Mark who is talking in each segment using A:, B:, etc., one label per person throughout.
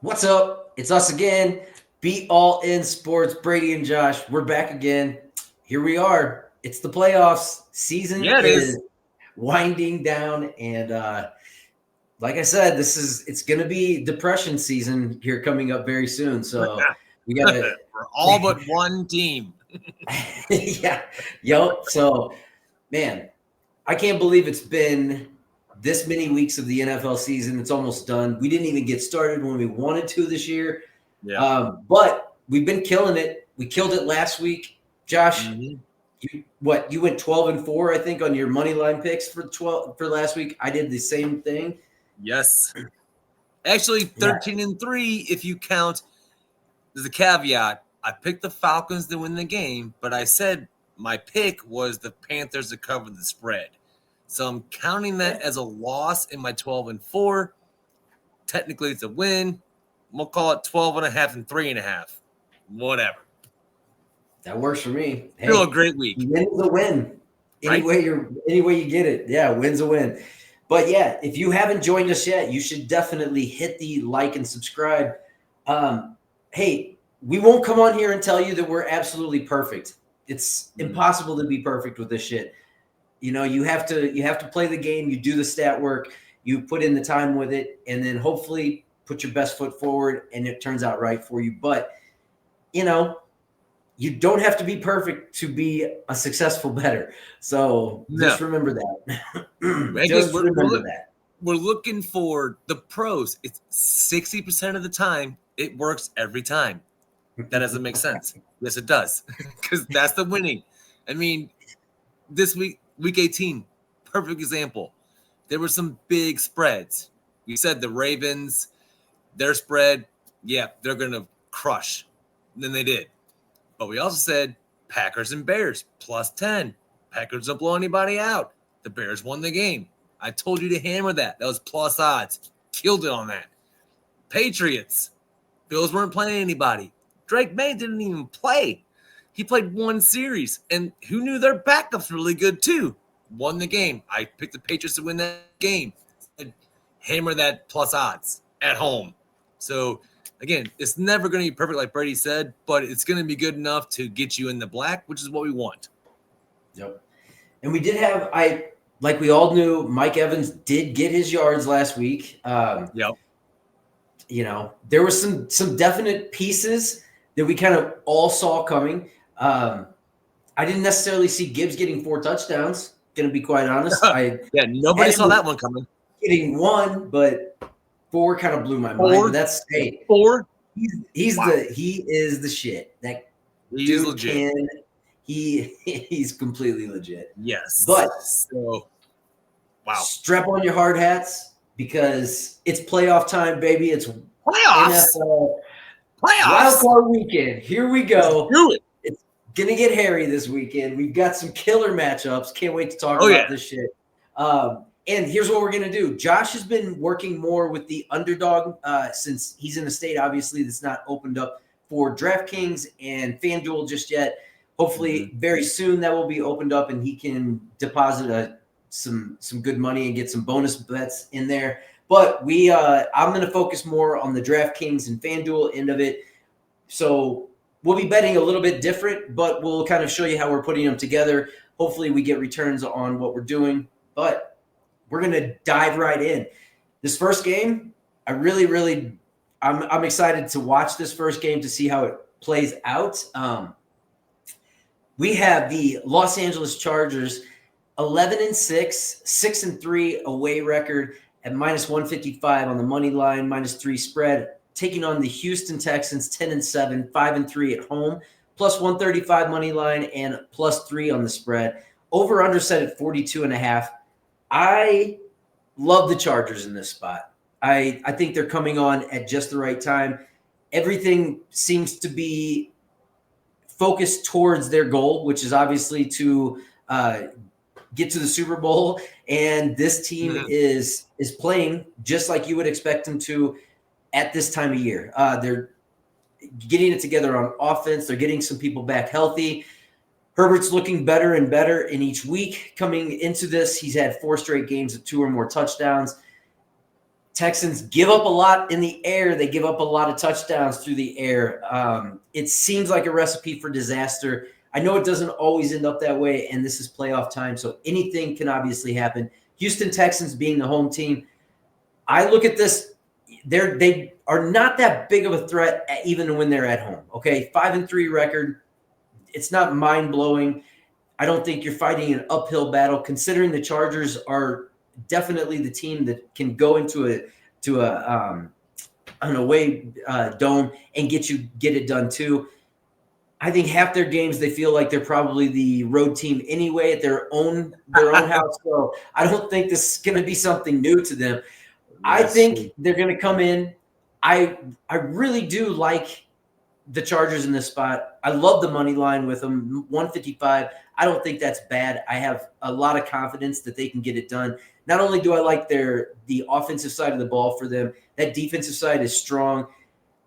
A: What's up? It's us again. Be All In Sports, Brady and Josh. We're back again. Here we are. It's the playoffs. Season
B: Yeah, it
A: is
B: is.
A: winding down, and like I said, it's going to be depression season here coming up very soon. So we gotta,
B: For all but one team.
A: yeah, yo. So man, I can't believe it's been this many weeks of the NFL season. It's almost done. We didn't even get started when we wanted to this year.
B: Yeah.
A: But we've been killing it. We killed it last week. Josh,
B: hmm
A: you went 12-4, I think, on your money line picks for last week. I did the same thing.
B: Yes. Actually,
A: Yeah.
B: 13-3 if you count. There's a caveat. I picked the Falcons to win the game, but I said my pick was the Panthers to cover the spread. So I'm counting that as a loss in my 12-4. Technically, it's a win. We'll call it 12.5 and 3.5. Whatever.
A: That works for me.
B: Still a
A: Hey,
B: great week.
A: win's a win.
B: Right?
A: Any way you get it. Yeah, win's a win. But yeah, if you haven't joined us yet, you should definitely hit the like and subscribe. Hey, we won't come on here and tell you that we're absolutely perfect. It's impossible to be perfect with this shit. You have to play the game, you do the stat work, you put in the time with it, and then hopefully put your best foot forward and it turns out right for you. But you don't have to be perfect to be a successful bettor. So just remember that. Just remember that.
B: We're looking for the pros. It's 60% of the time. It works every time. That doesn't make sense. Yes, it does. Because that's the winning. I mean, this week 18, perfect example. There were some big spreads. We said the Ravens, their spread, yeah, they're going to crush. And then they did. But we also said Packers and Bears plus 10. Packers don't blow anybody out. The Bears won the game. I told you to hammer that. That was plus odds. Killed it on that. Patriots. Bills weren't playing anybody. Drake May didn't even play. He played one series. And who knew their backup's really good too? Won the game. I picked the Patriots to win that game. Hammer that plus odds at home. So again, it's never going to be perfect like Brady said, but it's going to be good enough to get you in the black, which is what we want.
A: Yep. And we did have, like we all knew, Mike Evans did get his yards last week.
B: Yep.
A: There were some definite pieces that we kind of all saw coming. I didn't necessarily see Gibbs getting 4 touchdowns, going to be quite honest.
B: Nobody saw that one coming.
A: Getting 1, but 4 kind of blew my mind. But that's
B: 4.
A: He is the shit. That
B: he's legit.
A: He's completely legit.
B: Yes.
A: But
B: so wow.
A: Strap on your hard hats because it's playoff time, baby. It's
B: playoffs.
A: NFL Wildcard weekend. Here we go.
B: Let's do it.
A: It's gonna get hairy this weekend. We've got some killer matchups. Can't wait to talk about this shit. And here's what we're going to do. Josh has been working more with the underdog since he's in a state, obviously, that's not opened up for DraftKings and FanDuel just yet. Hopefully, very soon that will be opened up and he can deposit some good money and get some bonus bets in there. But I'm going to focus more on the DraftKings and FanDuel end of it. So we'll be betting a little bit different, but we'll kind of show you how we're putting them together. Hopefully, we get returns on what we're doing. But we're going to dive right in. This first game, I'm excited to watch this first game to see how it plays out. We have the Los Angeles Chargers, 11-6, 6-3 away record at -155 on the money line, -3 spread, taking on the Houston Texans, 10-7, 5-3 at home, +135 money line and +3 on the spread. Over under set at 42.5. I love the Chargers in this spot. I think they're coming on at just the right time. Everything seems to be focused towards their goal, which is obviously to get to the Super Bowl. And this team is playing just like you would expect them to at this time of year. They're getting it together on offense. They're getting some people back healthy. Herbert's looking better and better in each week coming into this. He's had 4 straight games of 2 or more touchdowns. Texans give up a lot in the air. They give up a lot of touchdowns through the air. It seems like a recipe for disaster. I know it doesn't always end up that way, and this is playoff time, so anything can obviously happen. Houston Texans being the home team, I look at this, they are not that big of a threat even when they're at home. Okay, 5-3 record. It's not mind-blowing. I don't think you're fighting an uphill battle, considering the Chargers are definitely the team that can go into an away dome and get it done too. I think half their games they feel like they're probably the road team anyway at their own house. So I don't think this is going to be something new to them. I think they're going to come in. I really do like the Chargers in this spot. I love the money line with them, 155. I don't think that's bad. I have a lot of confidence that they can get it done. Not only do I like the offensive side of the ball for them, that defensive side is strong.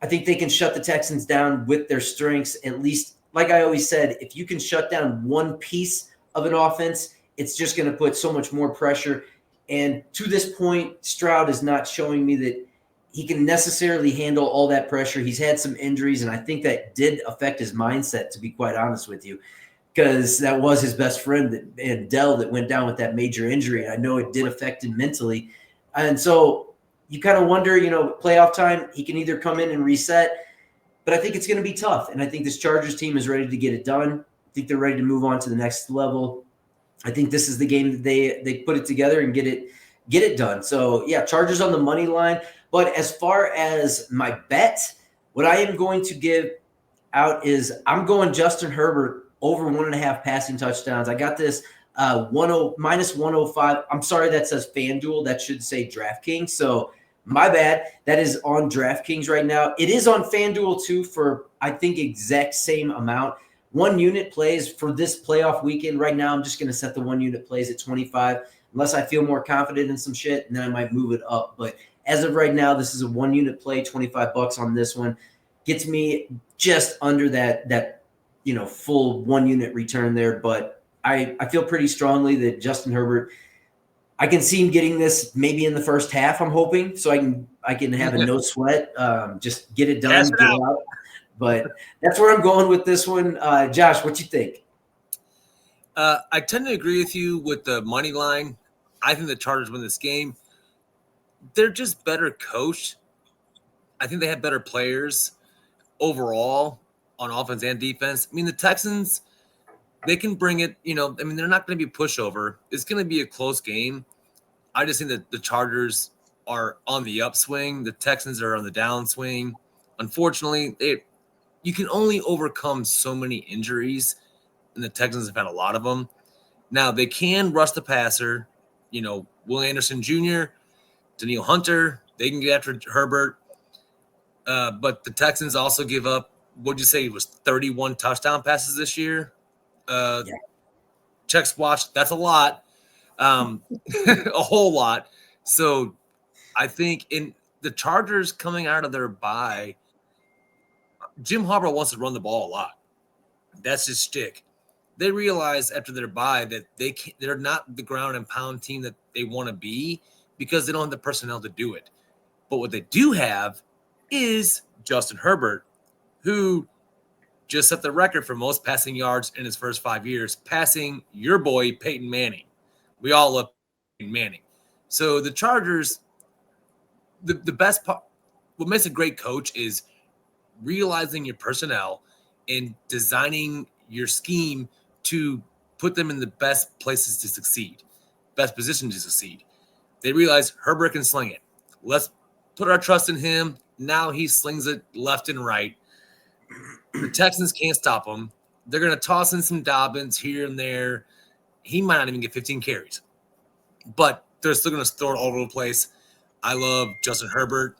A: I think they can shut the Texans down with their strengths. At least, like I always said, if you can shut down one piece of an offense, it's just going to put so much more pressure. And to this point, Stroud is not showing me that he can necessarily handle all that pressure. He's had some injuries, and I think that did affect his mindset, to be quite honest with you, because that was his best friend and Dell that went down with that major injury. I know it did affect him mentally. And so you kind of wonder, playoff time, he can either come in and reset, but I think it's going to be tough. And I think this Chargers team is ready to get it done. I think they're ready to move on to the next level. I think this is the game that they put it together and get it done. So, yeah, Chargers on the money line. But as far as my bet, what I am going to give out is I'm going Justin Herbert over 1.5 passing touchdowns. I got this minus 105. I'm sorry, that says FanDuel. That should say DraftKings. So my bad. That is on DraftKings right now. It is on FanDuel too for, I think, exact same amount. 1 unit plays for this playoff weekend. Right now, I'm just going to set the 1 unit plays at 25, unless I feel more confident in some shit, and then I might move it up. But as of right now, this is a 1 unit play, $25 on this one. Gets me just under that full 1 unit return there. But I feel pretty strongly that Justin Herbert, I can see him getting this maybe in the first half, I'm hoping, so I can have a no sweat, just get it done, get it out. But that's where I'm going with this one. Josh, what you think?
B: I tend to agree with you with the money line. I think the Chargers win this game. They're just better coached. I think they have better players overall on offense and defense. I mean, the Texans, they can bring it, they're not going to be a pushover. It's going to be a close game. I just think that the Chargers are on the upswing. The Texans are on the downswing. Unfortunately, you can only overcome so many injuries, and the Texans have had a lot of them. Now, they can rush the passer. Will Anderson Jr., Daniil Hunter, they can get after Herbert. But the Texans also give up, what'd you say, it was 31 touchdown passes this year? Checks watch, that's a lot. A whole lot. So I think in the Chargers coming out of their bye, Jim Harbaugh wants to run the ball a lot. That's his shtick. They realize after their bye that they're not the ground and pound team that they want to be because they don't have the personnel to do it. But what they do have is Justin Herbert, who just set the record for most passing yards in his first 5 years, passing your boy Peyton Manning. We all love Peyton Manning. So the Chargers, the best part, what makes a great coach is realizing your personnel and designing your scheme to put them in the best places to succeed, best position to succeed. They realize Herbert can sling it. Let's put our trust in him. Now he slings it left and right. The Texans can't stop him. They're going to toss in some Dobbins here and there. He might not even get 15 carries, but they're still going to throw it all over the place. I love Justin Herbert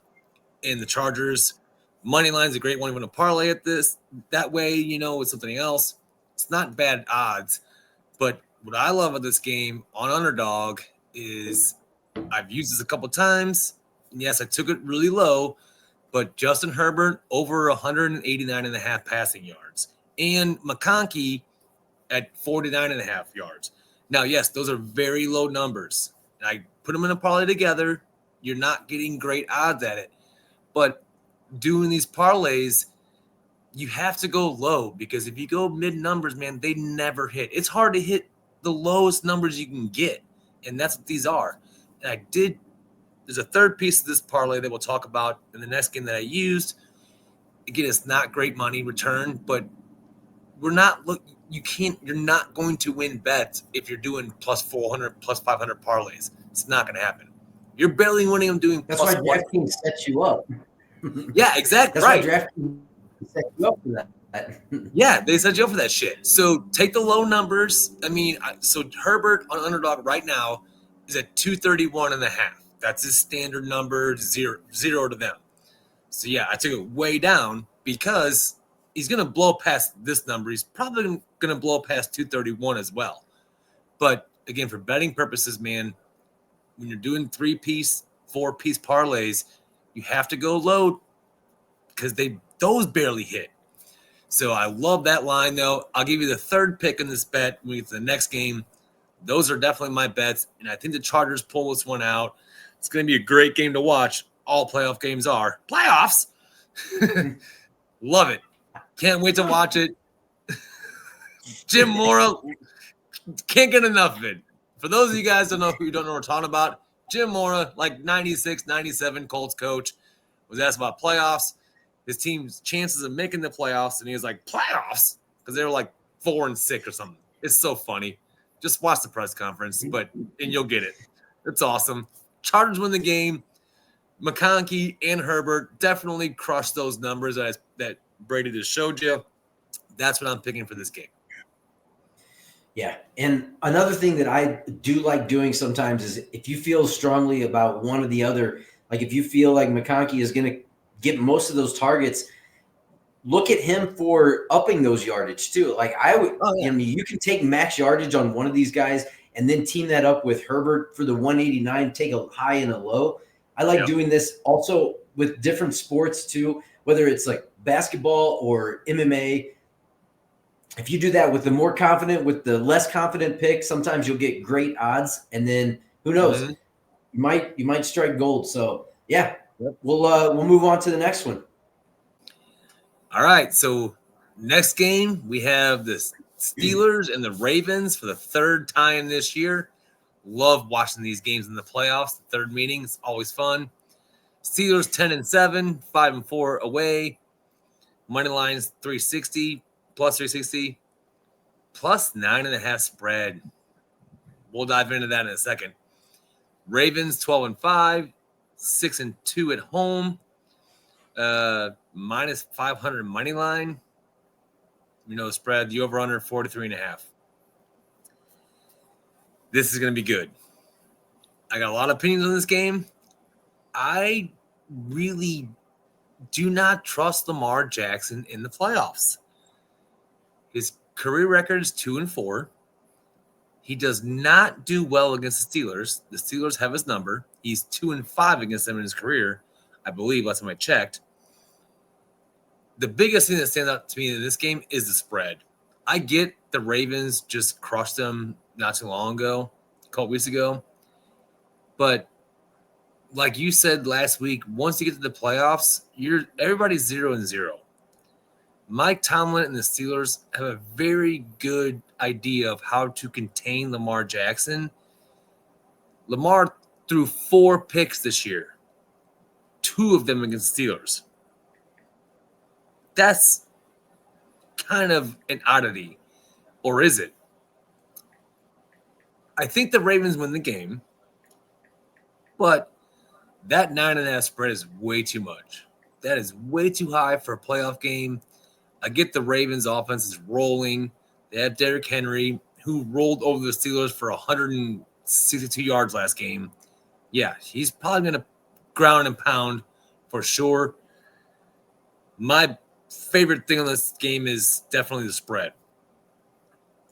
B: and the Chargers. Money line's a great one. You want to parlay at this that way, with something else. It's not bad odds, but what I love of this game on underdog is I've used this a couple times. And yes, I took it really low, but Justin Herbert over 189.5 passing yards and McConkey at 49.5 yards. Now, yes, those are very low numbers. And I put them in a parlay together. you're not getting great odds at it. But doing these parlays, you have to go low, because if you go mid numbers, man, they never hit. It's hard to hit the lowest numbers you can get, and that's what these are. And there's a third piece of this parlay that we'll talk about in the next game that I used. Again, it's not great money return, but you're not going to win bets if you're doing plus 400, plus 500 parlays. It's not going to happen. You're barely winning them doing
A: That's
B: plus
A: why
B: one.
A: DraftKings sets you up.
B: Yeah, exactly.
A: That's
B: right.
A: why DraftKings set you up for that.
B: Yeah, they set you up for that shit. So take the low numbers. I mean, so Herbert on underdog right now is at 231.5. That's his standard number, zero to them. So yeah, I took it way down because he's going to blow past this number. He's probably going to blow past 231 as well. But again, for betting purposes, man, when you're doing 3-piece, 4-piece parlays, you have to go low because those barely hit. So I love that line, though. I'll give you the third pick in this bet when we get to the next game. Those are definitely my bets, and I think the Chargers pull this one out. It's going to be a great game to watch. All playoff games are. Playoffs! Love it. Can't wait to watch it. Jim Mora, can't get enough of it. For those of you guys who don't know what we're talking about, Jim Mora, like 96, 97 Colts coach, was asked about playoffs, his team's chances of making the playoffs, and he was like, playoffs? Because they were like 4-6 or something. It's so funny. Just watch the press conference, and you'll get it. It's awesome. Chargers win the game. McConkey and Herbert definitely crushed those numbers that Brady just showed you. That's what I'm picking for this game.
A: Yeah. And another thing that I do like doing sometimes is if you feel strongly about one or the other, like if you feel like McConkey is going to get most of those targets, look at him for upping those yardage too. Like you can take max yardage on one of these guys and then team that up with Herbert for the 189, take a high and a low. I like doing this also with different sports too, whether it's like basketball or MMA. If you do that with the more confident, with the less confident pick, sometimes you'll get great odds, and then who knows, you might strike gold. So yeah, we'll move on to the next one.
B: All right, so next game we have the Steelers and the Ravens for the third time this year. Love watching these games in the playoffs. The third meeting is always fun. Steelers 10-7, 5-4 away. Money line's 360, plus 360, plus 9.5 spread. We'll dive into that in a second. Ravens 12-5, 6-2 at home. Minus 500 money line. Spread the over under 43.5. This is going to be good. I got a lot of opinions on this game. I really do not trust Lamar Jackson in the playoffs. His career record is 2-4. He does not do well against the Steelers. The Steelers have his number. He's 2-5 against them in his career, I believe, last time I checked. The biggest thing that stands out to me in this game is the spread. I get the Ravens just crushed them not too long ago, a couple weeks ago. But like you said last week, once you get to the playoffs, everybody's 0-0. Mike Tomlin and the Steelers have a very good idea of how to contain Lamar Jackson. Lamar threw 4 picks this year, 2 of them against the Steelers. That's kind of an oddity, or is it? I think the Ravens win the game, but that 9.5 spread is way too much. That is way too high for a playoff game. I get the Ravens' offense is rolling. They have Derrick Henry, who rolled over the Steelers for 162 yards last game. Yeah, he's probably going to ground and pound for sure. My favorite thing on this game is definitely the spread.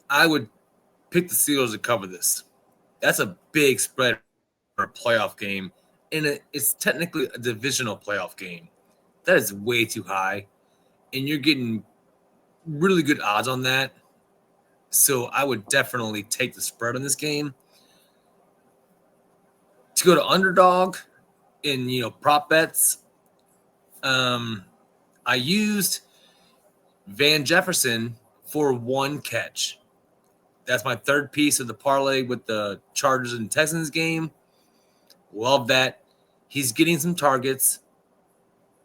B: I would pick the Steelers to cover this. That's a big spread for a playoff game, and it's technically a divisional playoff game. That is way too high, and you're getting really good odds on that. So I would definitely take the spread on this game. To go to underdog, in prop bets, I used Van Jefferson for 1 catch. That's my third piece of the parlay with the Chargers and Texans game. Love that. He's getting some targets,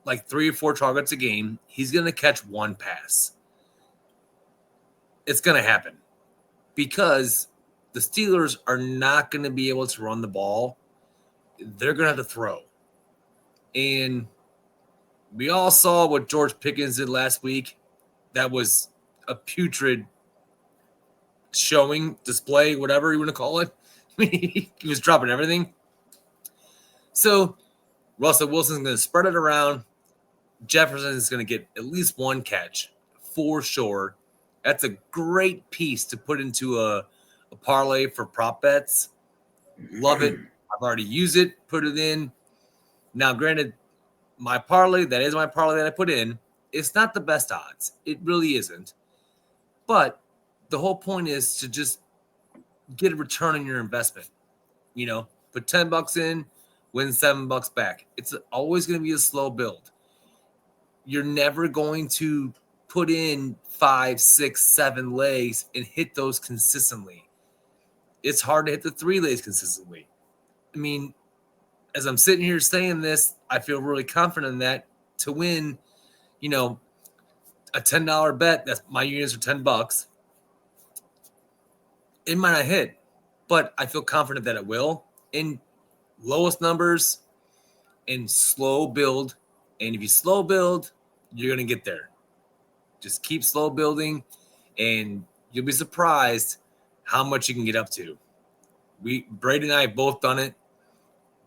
B: like 3 or 4 targets a game. He's going to catch 1 pass. It's going to happen because the Steelers are not going to be able to run the ball. They're going to have to throw. And we all saw what George Pickens did last week. That was a putrid showing, display, whatever you want to call it. He was dropping everything. So Russell Wilson's going to spread it around. Jefferson is going to get at least 1 catch for sure. That's a great piece to put into a parlay for prop bets. Love it. I've already used it, put it in. Now, granted, my parlay, that is my parlay that I put in, it's not the best odds. It really isn't. But the whole point is to just get a return on your investment. Put $10 in, win $7 back. It's always going to be a slow build. You're never going to put in 5, 6, 7 legs and hit those consistently. It's hard to hit the 3 legs consistently. I mean, as I'm sitting here saying this, I feel really confident in that to win, a $10 bet. That's my units are $10. It might not hit, but I feel confident that it will. In lowest numbers and slow build. And if you slow build, you're going to get there. Just keep slow building, and you'll be surprised how much you can get up to. Brady and I have both done it.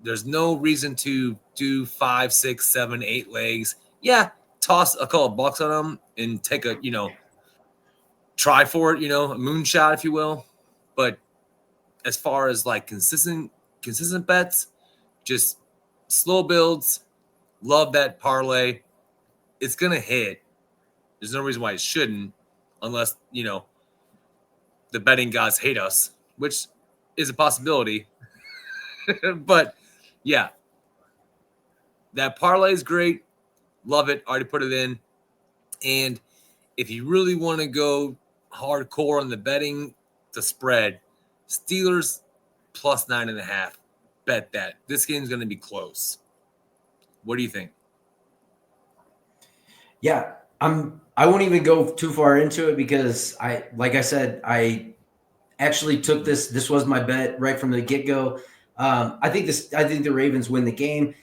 B: There's no reason to do 5, 6, 7, 8 legs. Yeah, toss a couple of bucks on them and take a, try for it, a moonshot, if you will. But as far as like consistent bets, just slow builds. Love that parlay. It's going to hit. There's no reason why it shouldn't, unless, the betting gods hate us, which is a possibility. But yeah, that parlay is great. Love it. Already put it in. And if you really want to go hardcore on the betting, the spread, Steelers plus 9.5. Bet that. This game's going to be close. What do you think?
A: Yeah, I won't even go too far into it because like I said, I actually took this. This was my bet right from the get-go. I think the Ravens win the game.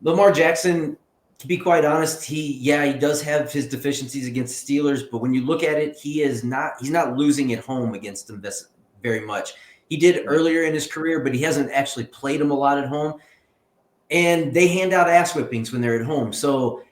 A: Lamar Jackson, to be quite honest, he does have his deficiencies against the Steelers, but when you look at it, he's not losing at home against them very much. He did earlier in his career, but he hasn't actually played them a lot at home. And they hand out ass whippings when they're at home. So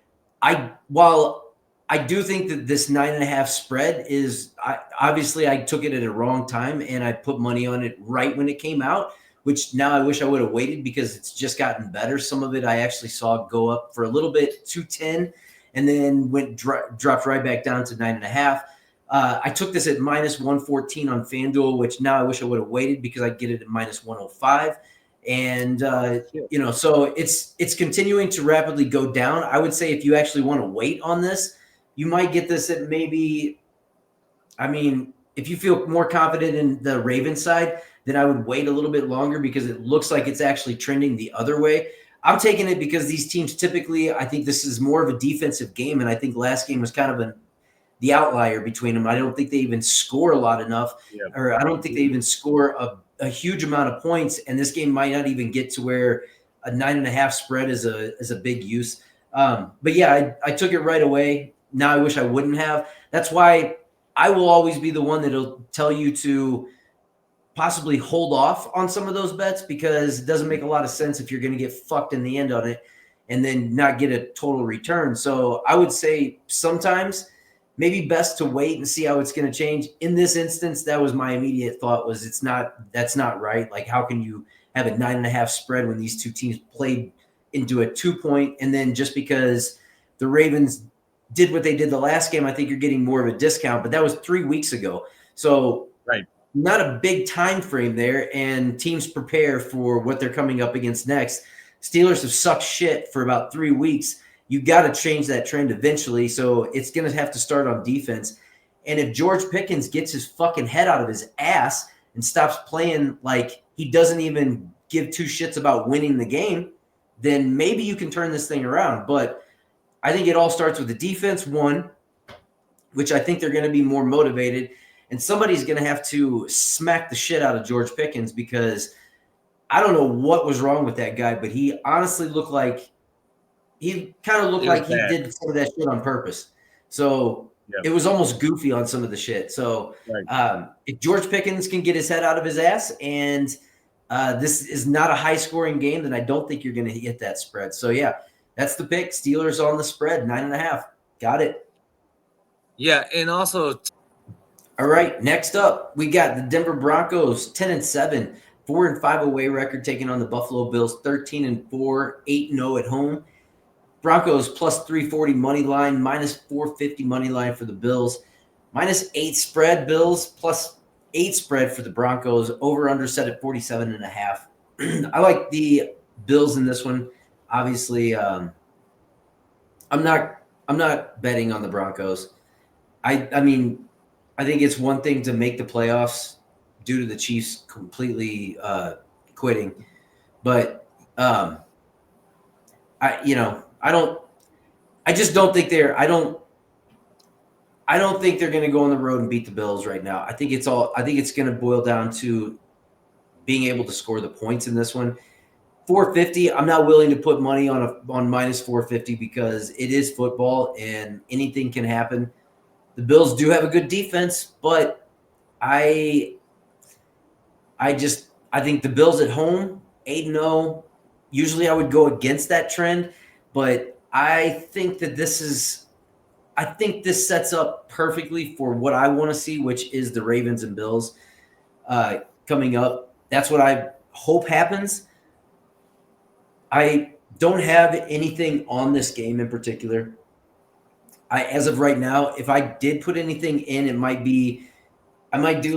A: while I do think that this 9.5 spread is obviously I took it at a wrong time and I put money on it right when it came out, which now I wish I would have waited because it's just gotten better. Some of it I actually saw go up for a little bit to 10 and then dropped right back down to 9.5. I took this at minus 114 on FanDuel, which now I wish I would have waited because I'd get it at minus 105. And, so it's continuing to rapidly go down. I would say if you actually want to wait on this, you might get this at maybe, if you feel more confident in the Ravens side, then I would wait a little bit longer because it looks like it's actually trending the other way. I'm taking it because these teams typically, I think this is more of a defensive game. And I think last game was kind of the outlier between them. I don't think they even score a lot enough, or I don't think they even score a huge amount of points. And this game might not even get to where a 9.5 spread is a big use. But yeah, I took it right away. Now I wish I wouldn't have. That's why I will always be the one that'll tell you to possibly hold off on some of those bets because it doesn't make a lot of sense if you're going to get fucked in the end on it and then not get a total return. So I would say sometimes maybe best to wait and see how it's going to change. In this instance, that was my immediate thought was that's not right. Like, how can you have a 9.5 spread when these two teams played into a 2-point? And then just because the Ravens did what they did the last game, I think you're getting more of a discount, but that was 3 weeks ago. So not a big time frame there, and teams prepare for what they're coming up against next. Steelers have sucked shit for about 3 weeks. You got to change that trend eventually. So it's going to have to start on defense. And if George Pickens gets his fucking head out of his ass and stops playing like he doesn't even give two shits about winning the game, then maybe you can turn this thing around. But I think it all starts with the defense, one, which I think they're going to be more motivated. And somebody's going to have to smack the shit out of George Pickens because I don't know what was wrong with that guy, but he honestly looked like he did some of that shit on purpose. So it was almost goofy on some of the shit. So if George Pickens can get his head out of his ass and this is not a high-scoring game, then I don't think you're going to hit that spread. So, yeah, that's the pick. Steelers on the spread, 9.5. Got it.
B: Yeah, and also –
A: all right, next up, we got the Denver Broncos, 10-7, 4-5 away record, taking on the Buffalo Bills, 13-4, 8-0 at home. Broncos plus 340 money line, minus 450 money line for the Bills, minus 8 spread Bills, plus 8 spread for the Broncos. Over under set at 47.5. I like the Bills in this one. Obviously, I'm not betting on the Broncos. I mean, I think it's one thing to make the playoffs due to the Chiefs completely quitting, but I just don't think I don't think they're going to go on the road and beat the Bills right now. I think it's going to boil down to being able to score the points in this one. 450. I'm not willing to put money on minus 450 because it is football and anything can happen. The Bills do have a good defense, but I think the Bills at home, 8-0. Usually I would go against that trend, but I think that this sets up perfectly for what I want to see, which is the Ravens and Bills coming up. That's what I hope happens. I don't have anything on this game in particular. As of right now, if I did put anything in, I might do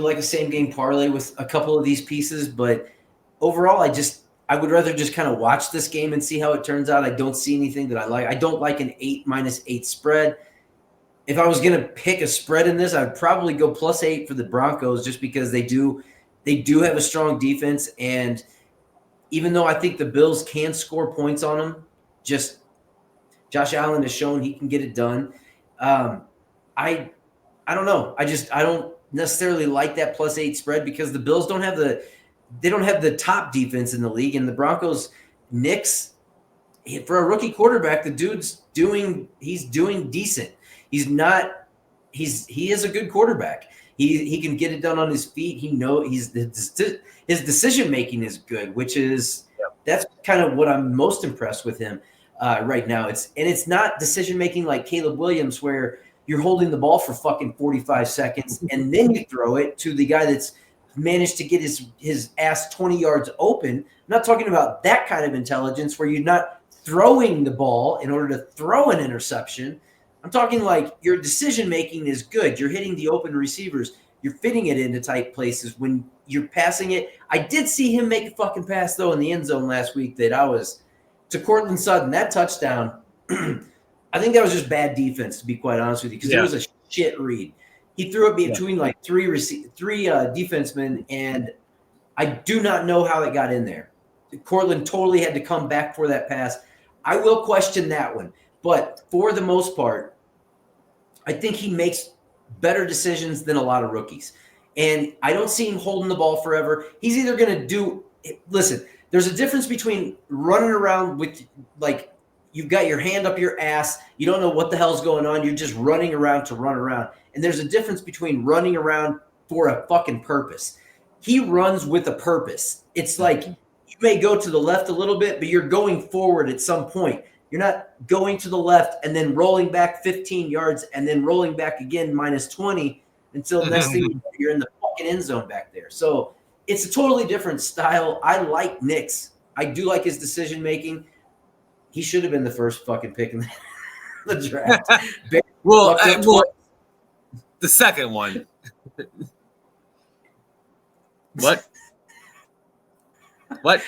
A: like a same game parlay with a couple of these pieces, but overall, I would rather just kind of watch this game and see how it turns out. I don't see anything that I like. I don't like an 8-8 spread. If I was going to pick a spread in this, I'd probably go +8 for the Broncos just because they do have a strong defense. And even though I think the Bills can score points on them, just Josh Allen has shown he can get it done. I don't know. I don't necessarily like that +8 spread because the Bills don't have the top defense in the league, and the Broncos, Knicks, for a rookie quarterback, the dude's doing decent. He is a good quarterback. He can get it done on his feet. His decision making is good, which is that's kind of what I'm most impressed with him right now. It's not decision making like Caleb Williams where you're holding the ball for fucking 45 seconds and then you throw it to the guy that's managed to get his ass 20 yards open. I'm not talking about that kind of intelligence where you're not throwing the ball in order to throw an interception. I'm talking like your decision-making is good. You're hitting the open receivers. You're fitting it into tight places when you're passing it. I did see him make a fucking pass, though, in the end zone last week to Cortland Sutton. That touchdown, I think that was just bad defense, to be quite honest with you, because it was a shit read. He threw it between like three defensemen, and I do not know how it got in there. Cortland totally had to come back for that pass. I will question that one. But for the most part, I think he makes better decisions than a lot of rookies. And I don't see him holding the ball forever. He's either going to listen, there's a difference between running around with, like, you've got your hand up your ass. You don't know what the hell's going on. You're just running around to run around. And there's a difference between running around for a fucking purpose. He runs with a purpose. It's like you may go to the left a little bit, but you're going forward at some point. You're not going to the left and then rolling back 15 yards and then rolling back again -20 until next thing you're in the fucking end zone back there. So it's a totally different style. I like Nick's. I do like his decision making. He should have been the first fucking pick in the draft.
B: Well, the second one. What? What?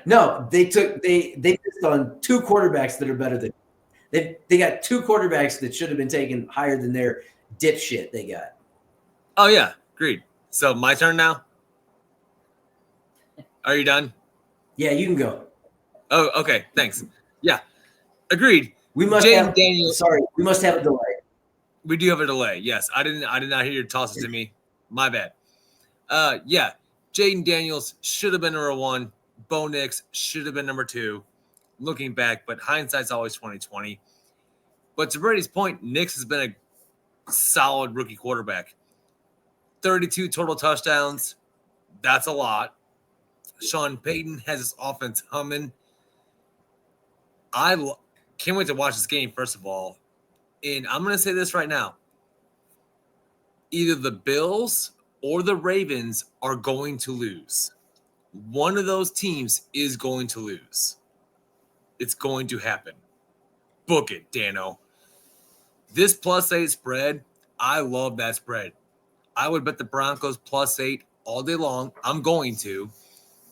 A: No, they missed on two quarterbacks that are better than they got two quarterbacks that should have been taken higher than their dipshit they got.
B: Oh yeah, agreed. So my turn now. Are you done?
A: Yeah, you can go.
B: Oh, okay. Thanks. Yeah, agreed.
A: We must
B: Jaden
A: have.
B: Daniels.
A: Sorry, we must have a delay.
B: We do have a delay. Yes, I did not hear your tosses to me. My bad. Yeah, Jaden Daniels should have been number 1. Bo Nix should have been number 2. Looking back, but hindsight's always 2020. But to Brady's point, Nix has been a solid rookie quarterback. 32 total touchdowns. That's a lot. Sean Payton has his offense humming. I can't wait to watch this game, first of all. And I'm going to say this right now. Either the Bills or the Ravens are going to lose. One of those teams is going to lose. It's going to happen. Book it, Dano. This +8 spread, I love that spread. I would bet the Broncos +8 all day long. I'm going to,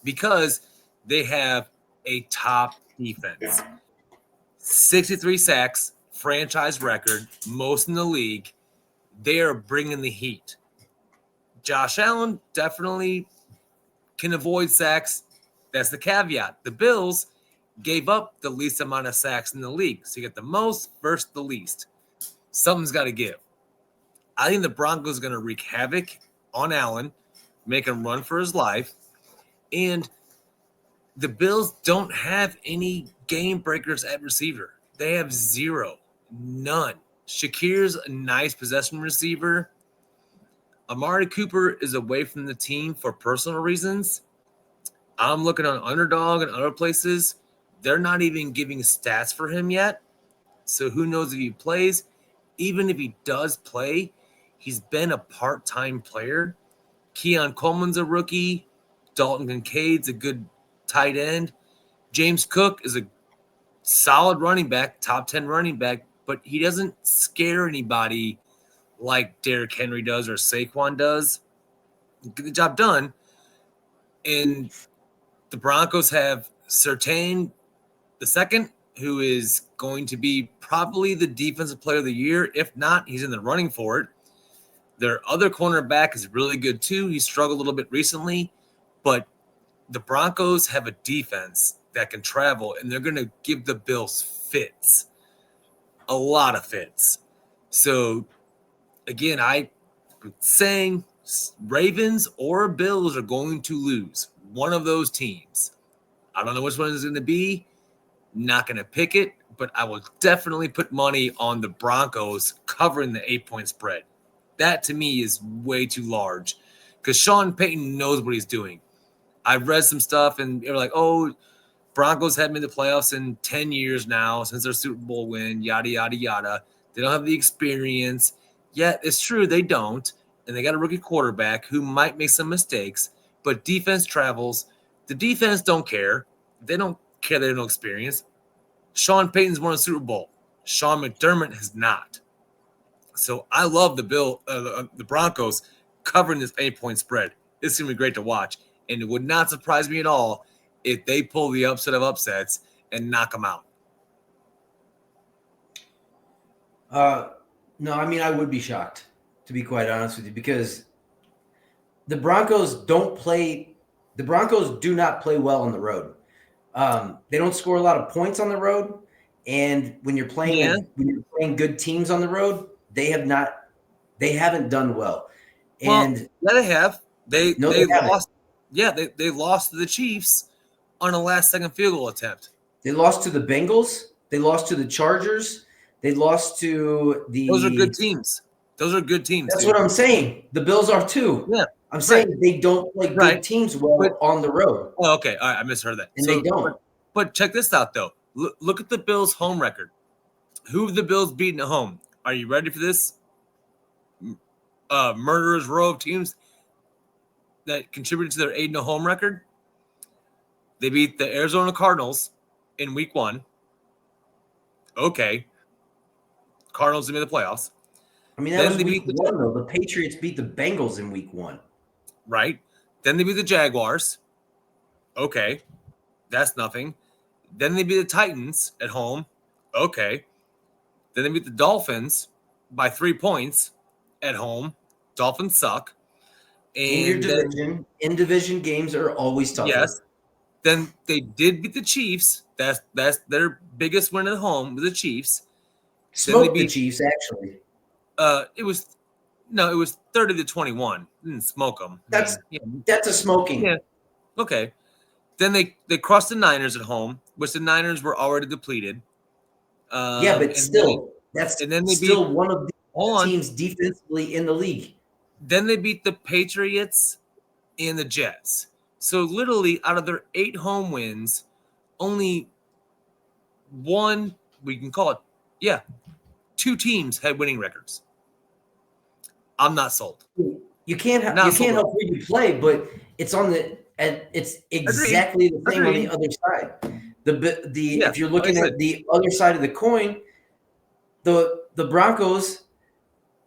B: because they have a top defense. 63 sacks, franchise record, most in the league. They are bringing the heat. Josh Allen definitely can avoid sacks. That's the caveat. The Bills gave up the least amount of sacks in the league. So you get the most versus the least. Something's got to give. I think the Broncos are going to wreak havoc on Allen, make him run for his life. And the Bills don't have any game breakers at receiver. They have zero. None. Shakir's a nice possession receiver. Amari Cooper is away from the team for personal reasons. I'm looking on Underdog and other places. They're not even giving stats for him yet. So who knows if he plays. Even if he does play, he's been a part-time player. Keon Coleman's a rookie. Dalton Kincaid's a good tight end. James Cook is a solid running back, top 10 running back, but he doesn't scare anybody like Derrick Henry does or Saquon does. Get the job done. And the Broncos have Surtain II, who is going to be probably the defensive player of the year. If not, he's in the running for it. Their other cornerback is really good too. He struggled a little bit recently, but the Broncos have a defense that can travel, and they're going to give the Bills fits. A lot of fits. So, again, I'm saying Ravens or Bills are going to lose. One of those teams. I don't know which one it's going to be. Not going to pick it, but I will definitely put money on the Broncos covering the 8-point spread. That, to me, is way too large because Sean Payton knows what he's doing. I've read some stuff, and they're like, oh, Broncos haven't made the playoffs in 10 years now since their Super Bowl win, yada, yada, yada. They don't have the experience. Yeah, it's true, they don't. And they got a rookie quarterback who might make some mistakes, but defense travels. The defense don't care. They don't care they have no experience. Sean Payton's won a Super Bowl. Sean McDermott has not. So I love the Broncos covering this 8-point spread. It's going to be great to watch. And it would not surprise me at all if they pull the upset of upsets and knock them out.
A: No, I mean, I would be shocked, to be quite honest with you, because the Broncos do not play well on the road. They don't score a lot of points on the road. And when you're playing good teams on the road, they haven't done well. And
B: well, they have. They
A: haven't.
B: lost. Yeah, they lost to the Chiefs on a last-second field goal attempt.
A: They lost to the Bengals. They lost to the Chargers. They lost to the.
B: Those are good teams.
A: That's what I'm saying. The Bills are too.
B: Yeah,
A: I'm saying they don't play good teams well on the road.
B: Oh, okay. All right, I misheard that.
A: And they don't.
B: But check this out, though. Look at the Bills' home record. Who have the Bills beaten at home? Are you ready for this? Murderer's row of teams that contributed to their 8-0 home record. They beat the Arizona Cardinals in week 1. Okay. Cardinals made the playoffs.
A: I mean, that was week 1, though. The Patriots beat the Bengals in week 1.
B: Right. Then they beat the Jaguars. Okay, that's nothing. Then they beat the Titans at home. Okay. Then they beat the Dolphins by 3 points at home. Dolphins suck.
A: In your
B: And then,
A: division, in division games are always tougher.
B: yes, then they did beat the Chiefs. That's their biggest win at home with the Chiefs. Then they
A: Smoked the
B: beat
A: Chiefs, actually.
B: it was 30-21. Didn't smoke them.
A: That's a smoking.
B: Yeah. Okay. Then they crossed the Niners at home, which the Niners were already depleted.
A: Yeah, but still, that's
B: and then they
A: still
B: beat
A: one of the teams defensively in the league.
B: Then they beat the Patriots and the Jets. So literally out of their 8 home wins, only one, we can call it, 2 teams had winning records. I'm not sold.
A: You can't help who you play, but it's it's exactly the same on the other side. If you're looking at the other side of the coin, the Broncos,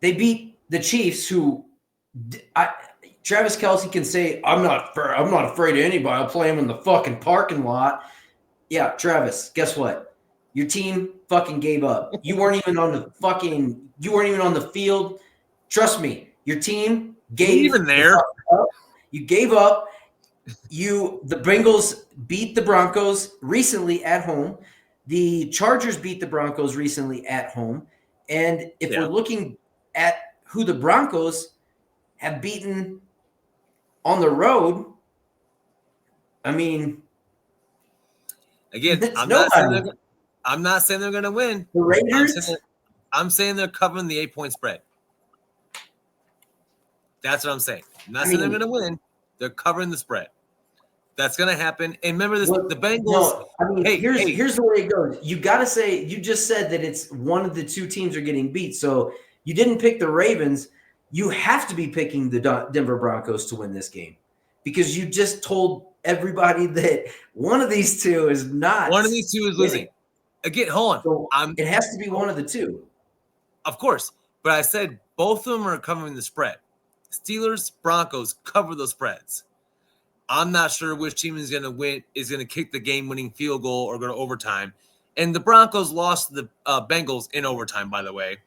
A: they beat the Chiefs, who Travis Kelce can say, I'm not afraid of anybody. I'll play him in the fucking parking lot. Yeah, Travis, guess what? Your team fucking gave up. You weren't even on the field. Trust me, your team gave
B: even there.
A: Up. You gave up. The Bengals beat the Broncos recently at home. The Chargers beat the Broncos recently at home. And if we're looking at who the Broncos have beaten on the road, I mean,
B: again, I'm not saying they're going to win.
A: The Raiders?
B: I'm saying they're covering the 8-point spread. That's what I'm saying. I'm not saying they're going to win. They're covering the spread. That's going to happen. And remember this: the Bengals.
A: No, here's the way it goes. You got to say, you just said that it's one of the 2 teams are getting beat. So you didn't pick the Ravens. You have to be picking the Denver Broncos to win this game, because you just told everybody that one of these 2 is not.
B: One of these 2 is losing. Again, hold on.
A: So it has to be one of the 2.
B: Of course. But I said both of them are covering the spread. Steelers, Broncos cover those spreads. I'm not sure which team is going to win, is going to kick the game-winning field goal or go to overtime. And the Broncos lost to the Bengals in overtime, by the way.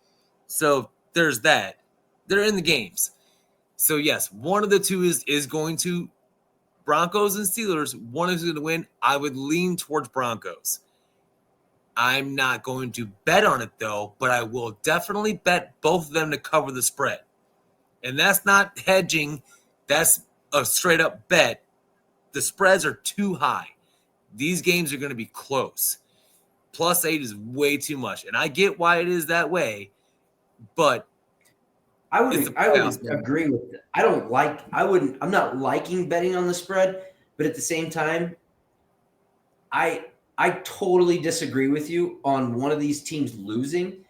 B: So there's that. They're in the games. So, yes, one of the 2 is going to – Broncos and Steelers, one is going to win. I would lean towards Broncos. I'm not going to bet on it, though, but I will definitely bet both of them to cover the spread. And that's not hedging. That's a straight-up bet. The spreads are too high. These games are going to be close. +8 is way too much. And I get why it is that way, but
A: I would agree with it. I'm not liking betting on the spread, but at the same time, I totally disagree with you on one of these teams losing.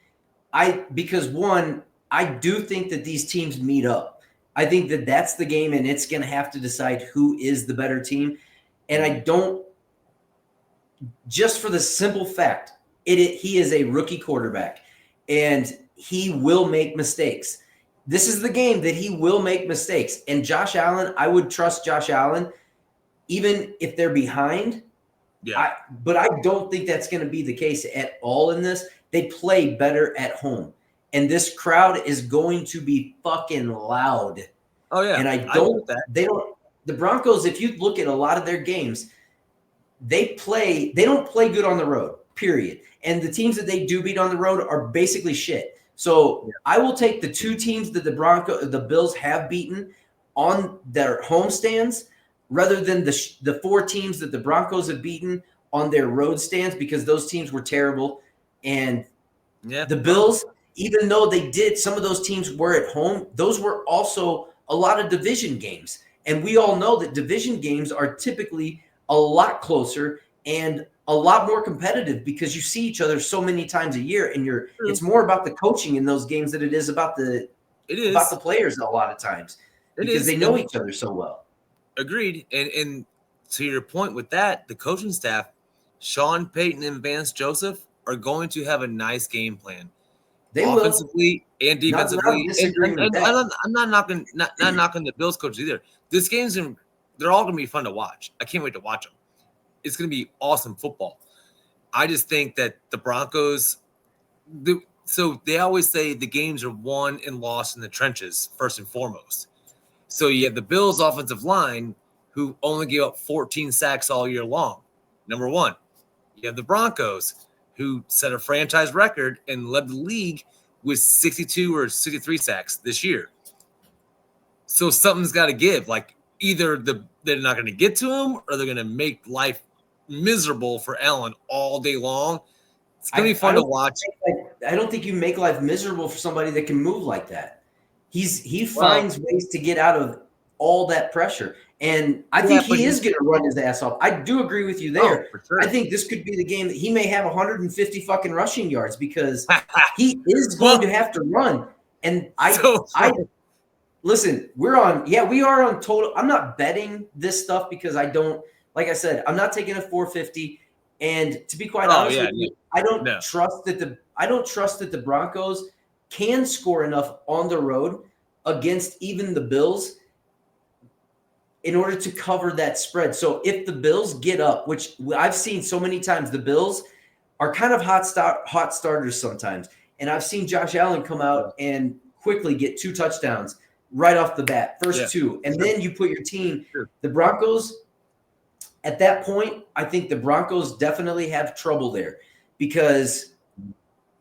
A: Because one, I do think that these teams meet up. I think that that's the game, and it's going to have to decide who is the better team. And I don't, just for the simple fact, he is a rookie quarterback, and he will make mistakes. This is the game that he will make mistakes. And Josh Allen, I would trust Josh Allen, even if they're behind.
B: Yeah.
A: But I don't think that's going to be the case at all in this. They play better at home. And this crowd is going to be fucking loud.
B: Oh, yeah.
A: And the Broncos, if you look at a lot of their games, they don't play good on the road, period. And the teams that they do beat on the road are basically shit. So I will take the 2 teams that the Bills have beaten on their home stands rather than the 4 teams that the Broncos have beaten on their road stands, because those teams were terrible. And the Bills, even though some of those teams were at home, those were also a lot of division games. And we all know that division games are typically a lot closer and a lot more competitive, because you see each other so many times a year, and it's more about the coaching in those games than it is about the players a lot of times, because they know each other so well.
B: Agreed. And to your point with that, the coaching staff, Sean Payton and Vance Joseph, are going to have a nice game plan.
A: They
B: offensively
A: will.
B: And defensively. I'm not knocking the Bills coach either. This game's they're all going to be fun to watch. I can't wait to watch them. It's going to be awesome football. I just think that the Broncos, so they always say the games are won and lost in the trenches, first and foremost. So you have the Bills' offensive line, who only gave up 14 sacks all year long, number one. You have the Broncos, who set a franchise record and led the league with 62 or 63 sacks this year. So something's got to give. Like, either they're not going to get to him, or they're going to make life miserable for Allen all day long. It's going to be fun to watch.
A: I don't think you make life miserable for somebody that can move like that. He finds ways to get out of all that pressure. And I think he is going to run his ass off. I do agree with you there.
B: For sure.
A: I think this could be the game that he may have 150 fucking rushing yards because he is going to have to run. And listen, we are on total. I'm not betting this stuff because I don't, like I said, I'm not taking a 450. And to be quite honest with you, I don't trust that the Broncos can score enough on the road against even the Bills in order to cover that spread. So if the Bills get up, which I've seen so many times, the Bills are kind of hot starters sometimes. And I've seen Josh Allen come out and quickly get 2 touchdowns right off the bat, first 2. And then you put your team, the Broncos, at that point, I think the Broncos definitely have trouble there because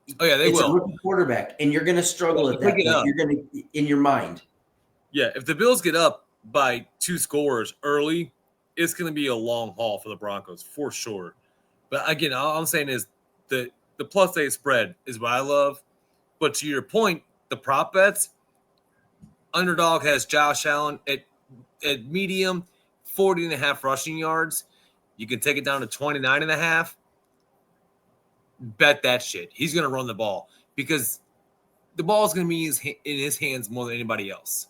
A: it's a rookie quarterback, and you're going to struggle at that point. You're going to, in your mind.
B: Yeah, if the Bills get up by 2 scores early, it's going to be a long haul for the Broncos for sure. But again, all I'm saying is the +8 spread is what I love. But to your point, the prop bets, underdog has Josh Allen at medium, 40.5 rushing yards. You can take it down to 29.5. Bet that shit. He's going to run the ball because the ball is going to be in his hands more than anybody else.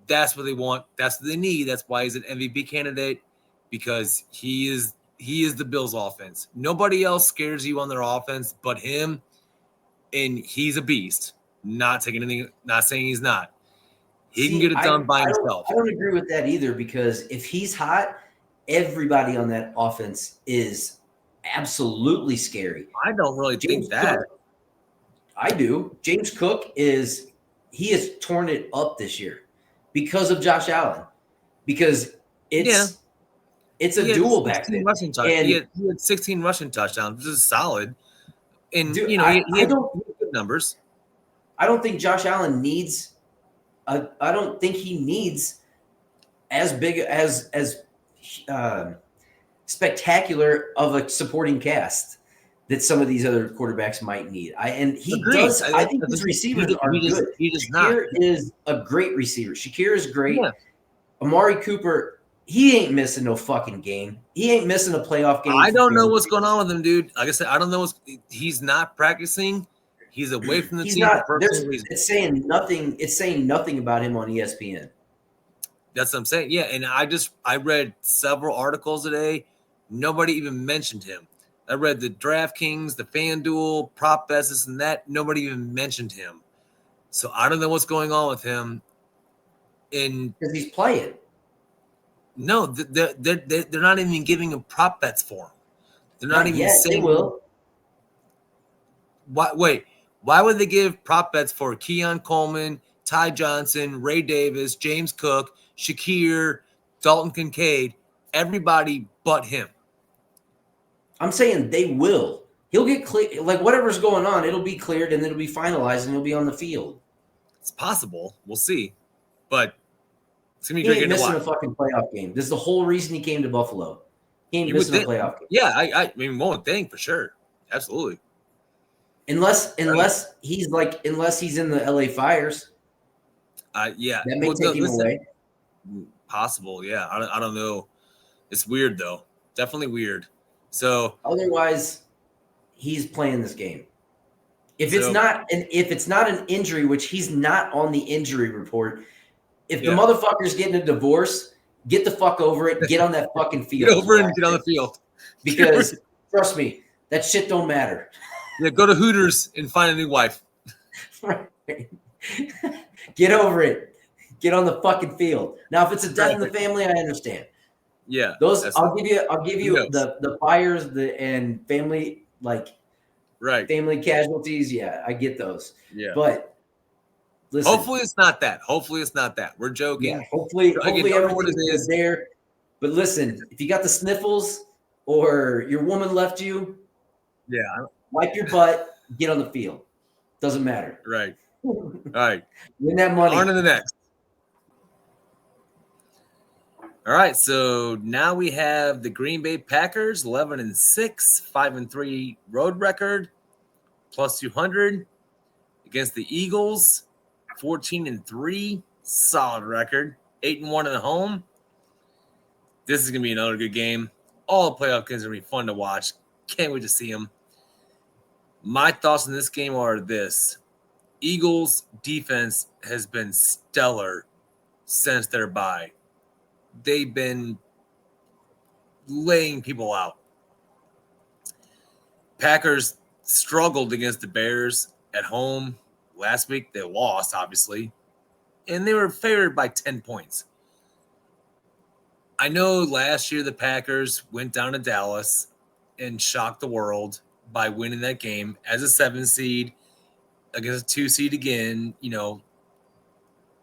B: That's what they want. That's what they need. That's why he's an MVP candidate, because he is the Bills' offense. Nobody else scares you on their offense but him, and he's a beast. Not taking anything. Not saying he's not. He can get it done by himself.
A: I don't agree with that either, because if he's hot, everybody on that offense is absolutely scary.
B: I don't really think that.
A: I do. James Cook he has torn it up this year because of Josh Allen, because it's a dual back then.
B: He had 16 rushing touchdowns, which is solid. And
A: dude,
B: he had good numbers.
A: I don't think Josh Allen needs. I don't think he needs as big as spectacular of a supporting cast that some of these other quarterbacks might need. I think his receivers are good. Shakir is a great receiver. Shakir is great. Yeah. Amari Cooper, he ain't missing no fucking game. He ain't missing a playoff game.
B: I don't know what's going on with him, dude. Like I said, I don't know. He's not practicing. He's away from the team.
A: It's saying nothing. It's saying nothing about him on ESPN.
B: That's what I'm saying. Yeah, and I read several articles today. Nobody even mentioned him. I read the DraftKings, the FanDuel, prop bets, this and that. Nobody even mentioned him. So I don't know what's going on with him.
A: Because he's playing.
B: No, they're not even giving him prop bets for him. They're not even saying.
A: They will.
B: Why would they give prop bets for Keon Coleman, Ty Johnson, Ray Davis, James Cook, Shakir, Dalton Kincaid, everybody but him?
A: I'm saying they will. He'll get clear. Like, whatever's going on, it'll be cleared and it'll be finalized and he'll be on the field.
B: It's possible. We'll see. But it's going to be
A: tricky to watch. He ain't missing a fucking playoff game. This is the whole reason he came to Buffalo. He ain't missing a playoff game.
B: Yeah, I mean, one thing for sure. Absolutely.
A: Unless he's in the LA Fires.
B: Yeah.
A: That may take him away.
B: Possible, yeah. I don't know. It's weird though. Definitely weird. So
A: otherwise, he's playing this game. If it's not an injury, which he's not on the injury report, if the motherfucker's getting a divorce, get the fuck over it. Get on that fucking field.
B: Get over it and get on the field.
A: Because trust me, that shit don't matter.
B: Yeah, go to Hooters and find a new wife.
A: Right. Get over it. get on the fucking field. Now, if it's a death in the family, I understand.
B: Yeah.
A: Those I'll give you
B: knows?
A: the fires and family family casualties. Yeah, I get those.
B: Yeah.
A: But listen,
B: hopefully it's not that. We're joking.
A: Yeah, hopefully everything's good there. But listen, if you got the sniffles or your woman left you, wipe your butt, get on the field. Doesn't matter.
B: Right. All right.
A: Win that money.
B: On to the next. All right, so now we have the Green Bay Packers, 11-6, 5-3 road record, plus 200 against the Eagles, 14-3, solid record, 8-1 at home. This is gonna be another good game. All the playoff games are gonna be fun to watch. Can't wait to see them. My thoughts on this game are this: Eagles defense has been stellar since their bye. They've been laying people out. Packers struggled against the Bears at home last week. They lost, obviously, and they were favored by 10 points. I know last year the Packers went down to Dallas and shocked the world by winning that game as a 7 seed against a 2 seed again.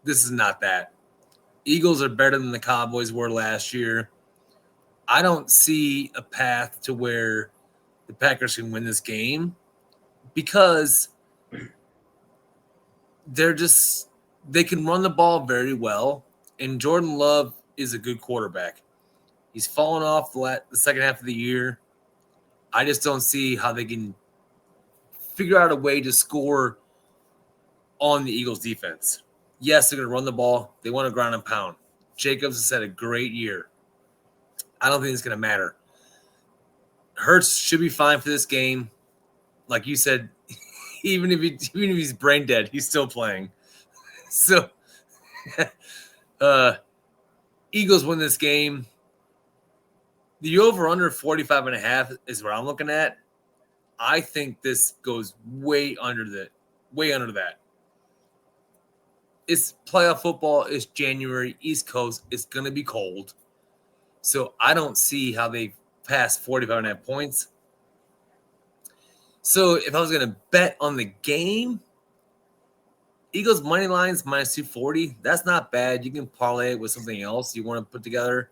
B: This is not that. Eagles are better than the Cowboys were last year. I don't see a path to where the Packers can win this game because they can run the ball very well, and Jordan Love is a good quarterback. He's fallen off the second half of the year. I just don't see how they can figure out a way to score on the Eagles defense. Yes, they're going to run the ball. They want to ground and pound. Jacobs has had a great year. I don't think it's going to matter. Hurts should be fine for this game. Like you said, even if he's brain dead, he's still playing. So, Eagles win this game. The over-under 45.5 is what I'm looking at. I think this goes way under that. It's playoff football. It's January, East Coast. It's going to be cold. So I don't see how they pass 45.5 points. So if I was going to bet on the game, Eagles money lines minus 240. That's not bad. You can parlay it with something else you want to put together.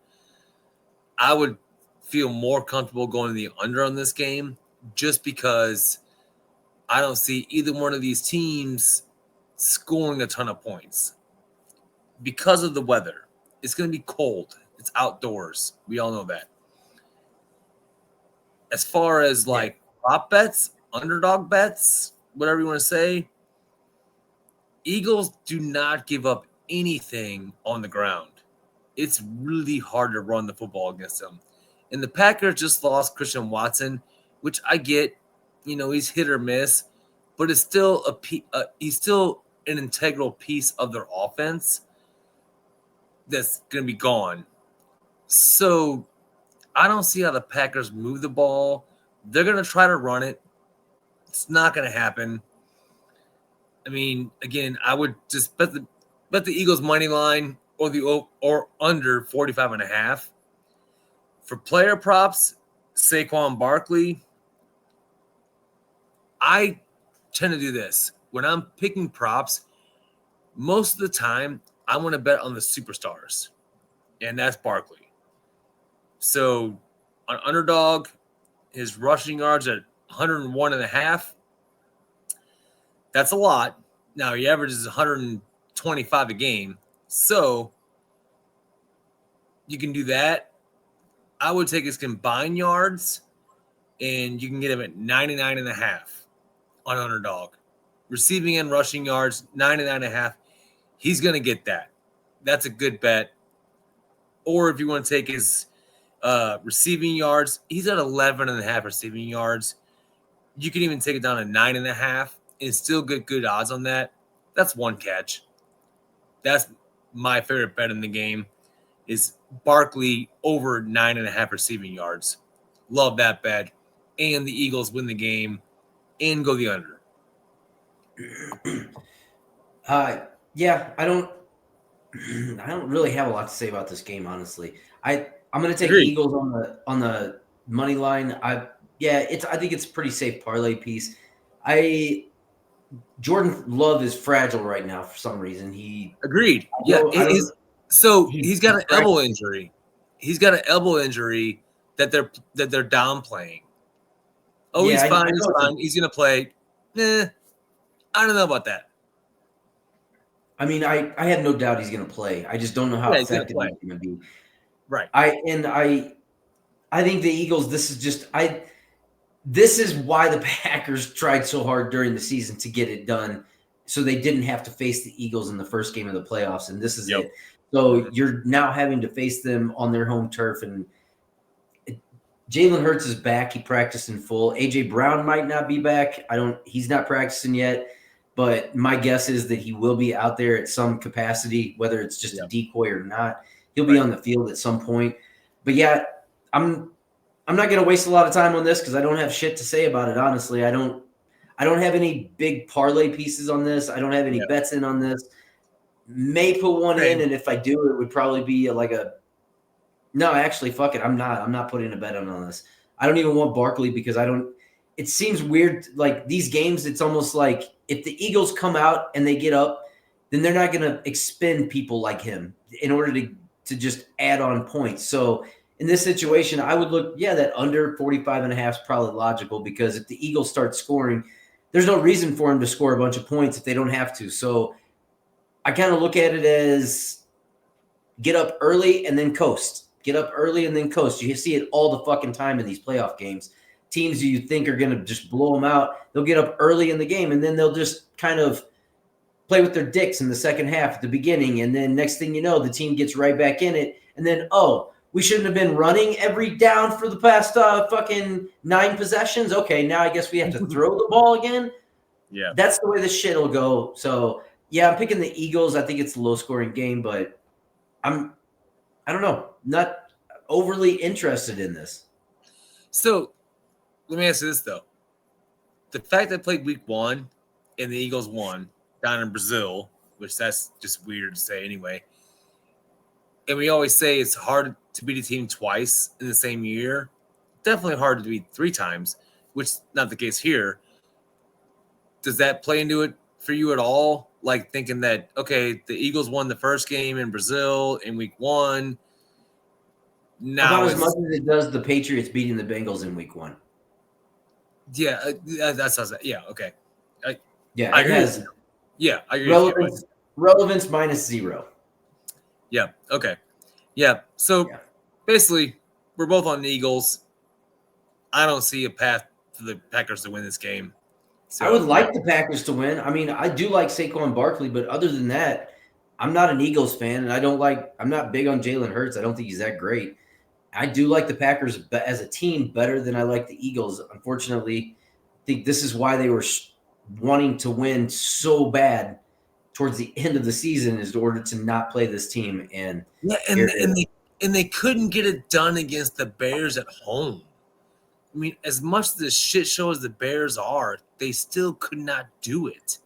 B: I would feel more comfortable going to the under on this game just because I don't see either one of these teams scoring a ton of points because of the weather. It's going to be cold. It's outdoors. We all know that. As far as prop bets, underdog bets, whatever you want to say, Eagles do not give up anything on the ground. It's really hard to run the football against them. And the Packers just lost Christian Watson, which I get. He's hit or miss, but it's still he's still an integral piece of their offense that's going to be gone. So I don't see how the Packers move the ball. They're going to try to run it. It's not going to happen. I mean, again, I would just bet the Eagles money line or under 45.5. For player props, Saquon Barkley, I tend to do this. When I'm picking props, most of the time I want to bet on the superstars, and that's Barkley. So on underdog, his rushing yards at 101.5. That's a lot. Now he averages 125 a game. So you can do that. I would take his combined yards, and you can get him at 99.5 on underdog. Receiving and rushing yards, 99.5. He's going to get that. That's a good bet. Or if you want to take his receiving yards, he's at 11.5 receiving yards. You can even take it down to 9.5 and still get good odds on that. That's one catch. That's my favorite bet in the game is Barkley over 9.5 receiving yards. Love that bet. And the Eagles win the game and go the under.
A: Yeah, I don't I don't really have a lot to say about this game, honestly. I'm going to take
B: Agreed.
A: Eagles on the money line. I think it's a pretty safe parlay piece. Jordan Love is fragile right now for some reason.
B: Agreed.
A: I
B: Yeah.
A: don't
B: So
A: he's
B: he's got an
A: fragile.
B: elbow injury. He's got an elbow injury that they're downplaying. Oh,
A: Yeah,
B: he's
A: I
B: fine. He's
A: know
B: fine. He's gonna play. I don't know about that.
A: I mean, I have no doubt he's going to play. I just don't know how
B: Yeah, he's gonna
A: effective
B: play.
A: he's going to be.
B: Right.
A: I think the Eagles. This is why the Packers tried so hard during the season to get it done, so they didn't have to face the Eagles in the first game of the playoffs, and this is
B: Yep.
A: it. So you're now having to face them on their home turf, and Jalen Hurts is back. He practiced in full. A.J. Brown might not be back. He's not practicing yet, but my guess is that he will be out there at some capacity, whether it's just a decoy or not. He'll be on the field at some point. But yeah, I'm not going to waste a lot of time on this because I don't have shit to say about it. Honestly, I don't have any big parlay pieces on this. I don't have any bets in on this. May put one in, and if I do, it would probably be no. Actually, fuck it. I'm not putting a bet on this. I don't even want Barkley because I don't. It seems weird. Like these games, it's almost like if the Eagles come out and they get up, then they're not going to expend people like him in order to just add on points. So in this situation, I would look, that under 45.5 is probably logical because if the Eagles start scoring, there's no reason for him to score a bunch of points if they don't have to. So I kind of look at it as get up early and then coast. Get up early and then coast. You see it all the fucking time in these playoff games. Teams you think are going to just blow them out, they'll get up early in the game and then they'll just kind of play with their dicks in the second half at the beginning. And then next thing you know, the team gets right back in it. And then, we shouldn't have been running every down for the past fucking 9 possessions. Okay, now I guess we have to throw the ball again.
B: Yeah.
A: That's the way this shit will go. So, yeah, I'm picking the Eagles. I think it's a low-scoring game, but I don't know, not overly interested in this.
B: So let me ask you this, though. The fact that I played week 1 and the Eagles won down in Brazil, which that's just weird to say anyway. And we always say it's hard to beat a team twice in the same year. Definitely hard to beat 3 times, which is not the case here. Does that play into it for you at all? Like thinking that, okay, the Eagles won the first game in Brazil in week 1. Now
A: About as much as it does the Patriots beating the Bengals in week 1.
B: Yeah, that sounds like, yeah, okay. I
A: it has.
B: Yeah, I agree.
A: Relevance -0.
B: Yeah, okay. Yeah, so basically, we're both on the Eagles. I don't see a path for the Packers to win this game. So,
A: I would like the Packers to win. I mean, I do like Saquon Barkley, but other than that, I'm not an Eagles fan, and I'm not big on Jalen Hurts. I don't think he's that great. I do like the Packers as a team better than I like the Eagles. Unfortunately, I think this is why they were wanting to win so bad towards the end of the season is in order to not play this team. And
B: they couldn't get it done against the Bears at home. I mean, as much the shit show as the Bears are, they still could not do it.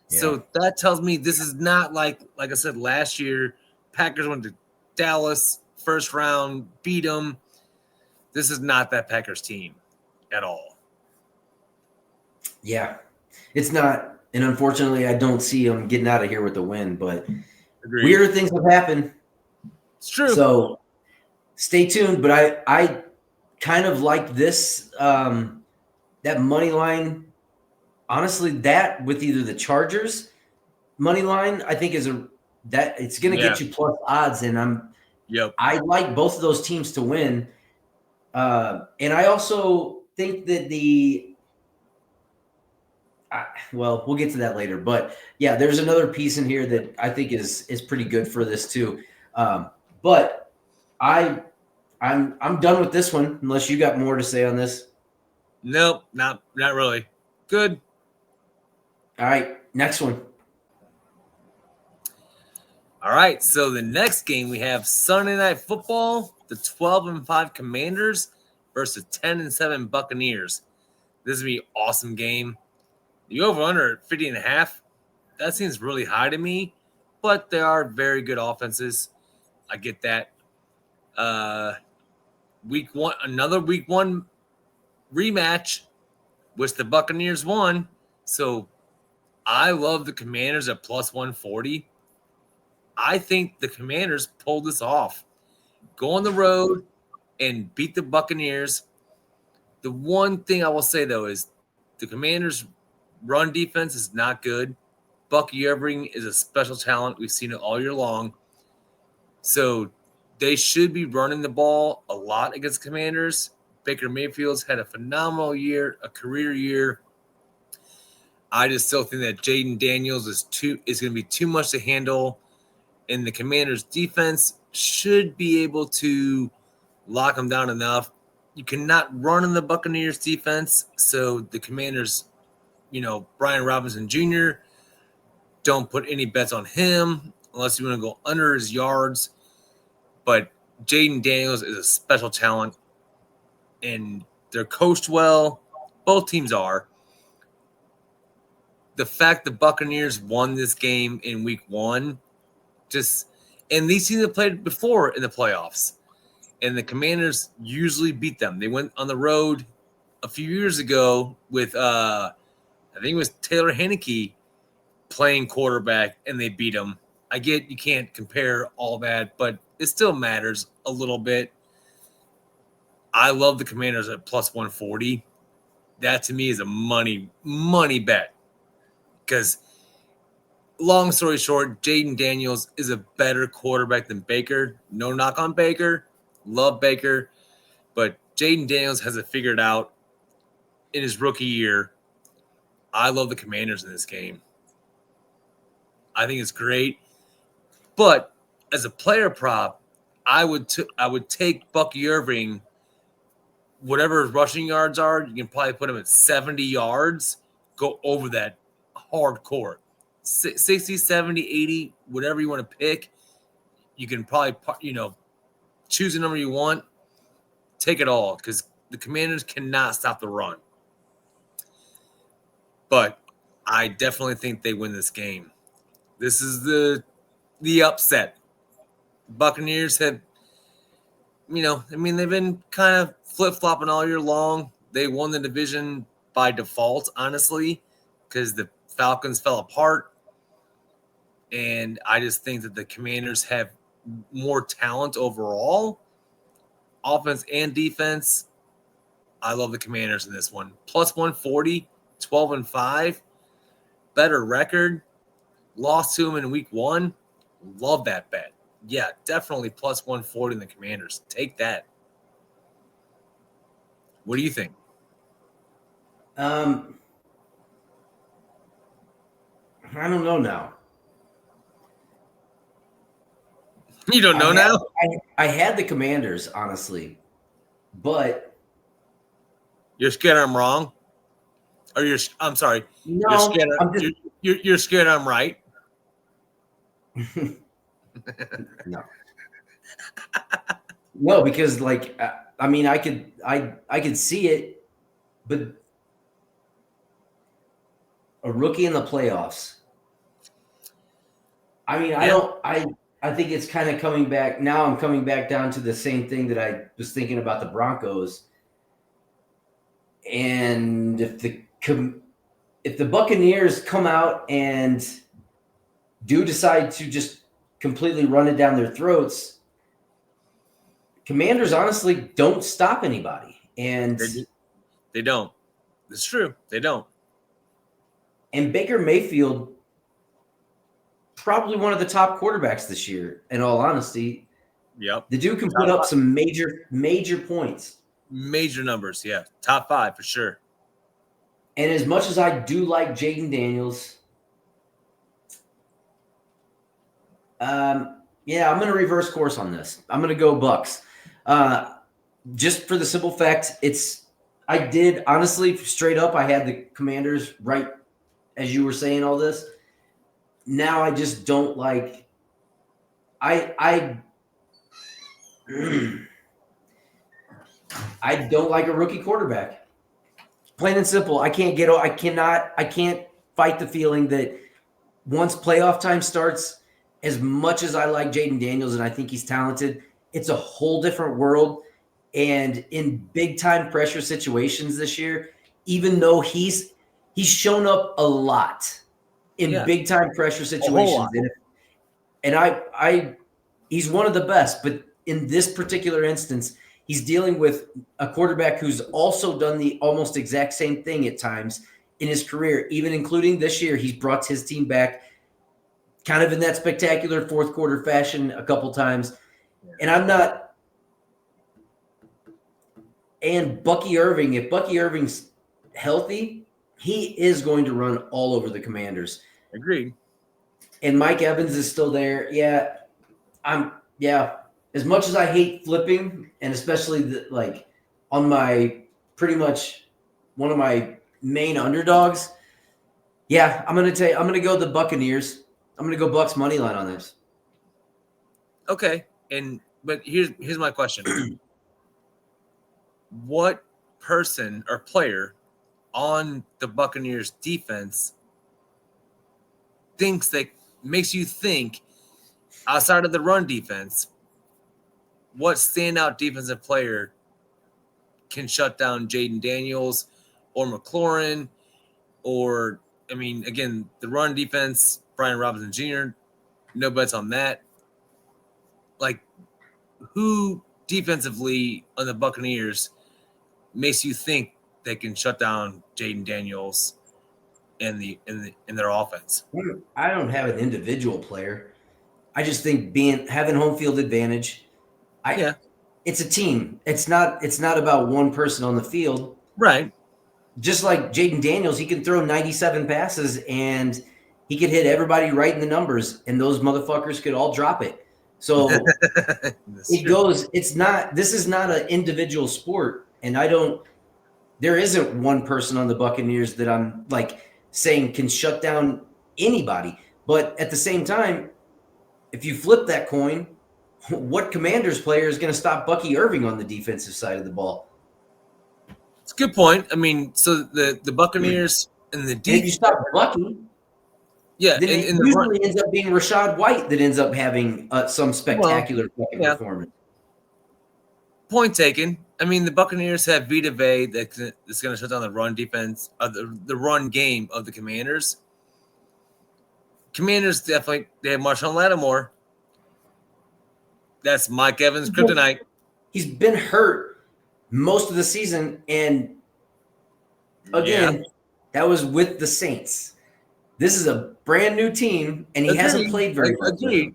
B: Yeah. So that tells me this is not like I said last year, Packers went to Dallas, first round, beat them. This is not that Packers team at all.
A: Yeah, it's not. And unfortunately, I don't see them getting out of here with the win, but weird things have happened.
B: It's true.
A: So stay tuned. But I kind of like this, that money line. Honestly, that with either the Chargers money line, I think it's going to get you plus odds. And I like both of those teams to win. And I also think that we'll get to that later. But yeah, there's another piece in here that I think is pretty good for this too. But I'm done with this one unless you got more to say on this.
B: Nope, not really. Good.
A: All right, next one.
B: All right, so the next game we have Sunday Night Football, the 12-5 Commanders versus 10-7 Buccaneers. This is going to be an awesome game. The over-under at 50.5, that seems really high to me, but they are very good offenses. I get that. Another week one rematch, which the Buccaneers won. So I love the Commanders at plus 140. I think the Commanders pulled this off. Go on the road and beat the Buccaneers. The one thing I will say, though, is the Commanders' run defense is not good. Bucky Irving is a special talent. We've seen it all year long. So they should be running the ball a lot against Commanders. Baker Mayfield's had a phenomenal year, a career year. I just still think that Jaden Daniels is going to be too much to handle, and the Commanders' defense should be able to lock him down enough. You cannot run in the Buccaneers' defense, so the Commanders, Brian Robinson Jr., don't put any bets on him unless you want to go under his yards. But Jaden Daniels is a special talent, and they're coached well. Both teams are. The fact the Buccaneers won this game in week one, and these teams have played before in the playoffs, and the Commanders usually beat them. They went on the road a few years ago with, I think it was Taylor Heinicke playing quarterback, and they beat them. I get you can't compare all that, but it still matters a little bit. I love the Commanders at plus 140. That to me is a money bet. Because, long story short, Jaden Daniels is a better quarterback than Baker. No knock on Baker. Love Baker. But Jaden Daniels has it figured out in his rookie year. I love the Commanders in this game. I think it's great. But as a player prop, I would take Bucky Irving, whatever his rushing yards are, you can probably put him at 70 yards, go over that hardcore. 60, 70, 80, whatever you want to pick. You can probably, choose a number you want. Take it all because the Commanders cannot stop the run. But I definitely think they win this game. This is the upset. Buccaneers have, they've been kind of flip-flopping all year long. They won the division by default, honestly, because the Falcons fell apart. And I just think that the Commanders have more talent overall, offense and defense. I love the Commanders in this one. Plus 140, 12-5, better record. Lost to them in week one. Love that bet. Yeah, definitely plus 140 in the Commanders. Take that. What do you think?
A: I don't know now.
B: You don't know now?
A: I had the Commanders, honestly, but
B: you're scared I'm wrong, or I'm sorry.
A: No,
B: you're scared. You're scared I'm right.
A: No, because I could see it, but a rookie in the playoffs. I think it's kind of coming back. Now I'm coming back down to the same thing that I was thinking about the Broncos. And if the Buccaneers come out and do decide to just completely run it down their throats, Commanders honestly don't stop anybody. And
B: they don't. It's true. They don't.
A: And Baker Mayfield, probably one of the top quarterbacks this year, in all honesty.
B: Yep.
A: The dude can put up some major points.
B: Major numbers, yeah. Top 5 for sure.
A: And as much as I do like Jaden Daniels, I'm going to reverse course on this. I'm going to go Bucks. Just for the simple fact, I did, honestly, straight up, I had the Commanders right as you were saying all this. Now I just don't like I don't like a rookie quarterback. Plain and simple. I can't fight the feeling that once playoff time starts as much as I like Jaden Daniels and I think he's talented, it's a whole different world. And in big time pressure situations this year, even though he's shown up a lot in big time pressure situations, and I he's one of the best. But in this particular instance, he's dealing with a quarterback who's also done the almost exact same thing at times in his career, even including this year. He's brought his team back kind of in that spectacular fourth quarter fashion a couple times. And I'm not. And Bucky Irving, if Bucky Irving's healthy, he is going to run all over the Commanders.
B: Agreed.
A: And Mike Evans is still there. As much as I hate flipping, and especially on my pretty much one of my main underdogs, I'm gonna go the Buccaneers. I'm gonna go Bucks money line on this.
B: Okay, but here's my question. What person or player on the Buccaneers defense makes you think, outside of the run defense, what standout defensive player can shut down Jaden Daniels or McLaurin? Or, I mean, again, the run defense, Brian Robinson Jr., no bets on that. Like, who defensively on the Buccaneers makes you think they can shut down Jaden Daniels in their offense?
A: I don't have an individual player. I just think having home field advantage. It's a team. It's not about one person on the field.
B: Right.
A: Just like Jaden Daniels, he can throw 97 passes and he could hit everybody right in the numbers, and those motherfuckers could all drop it. So this is not an individual sport. And there isn't one person on the Buccaneers that I'm saying can shut down anybody. But at the same time, if you flip that coin, what Commanders player is going to stop Bucky Irving on the defensive side of the ball?
B: It's a good point. I mean, so the Buccaneers and the defense.
A: If you stop Bucky, then it usually ends up being Rachaad White that ends up having some spectacular performance.
B: Point taken. I mean, the Buccaneers have Vita Vea that's going to shut down the run defense, the run game of the Commanders. Commanders they have Marshawn Lattimore. That's Mike Evans' kryptonite.
A: He's been hurt most of the season, and again, that was with the Saints. This is a brand new team, and he hasn't played very well.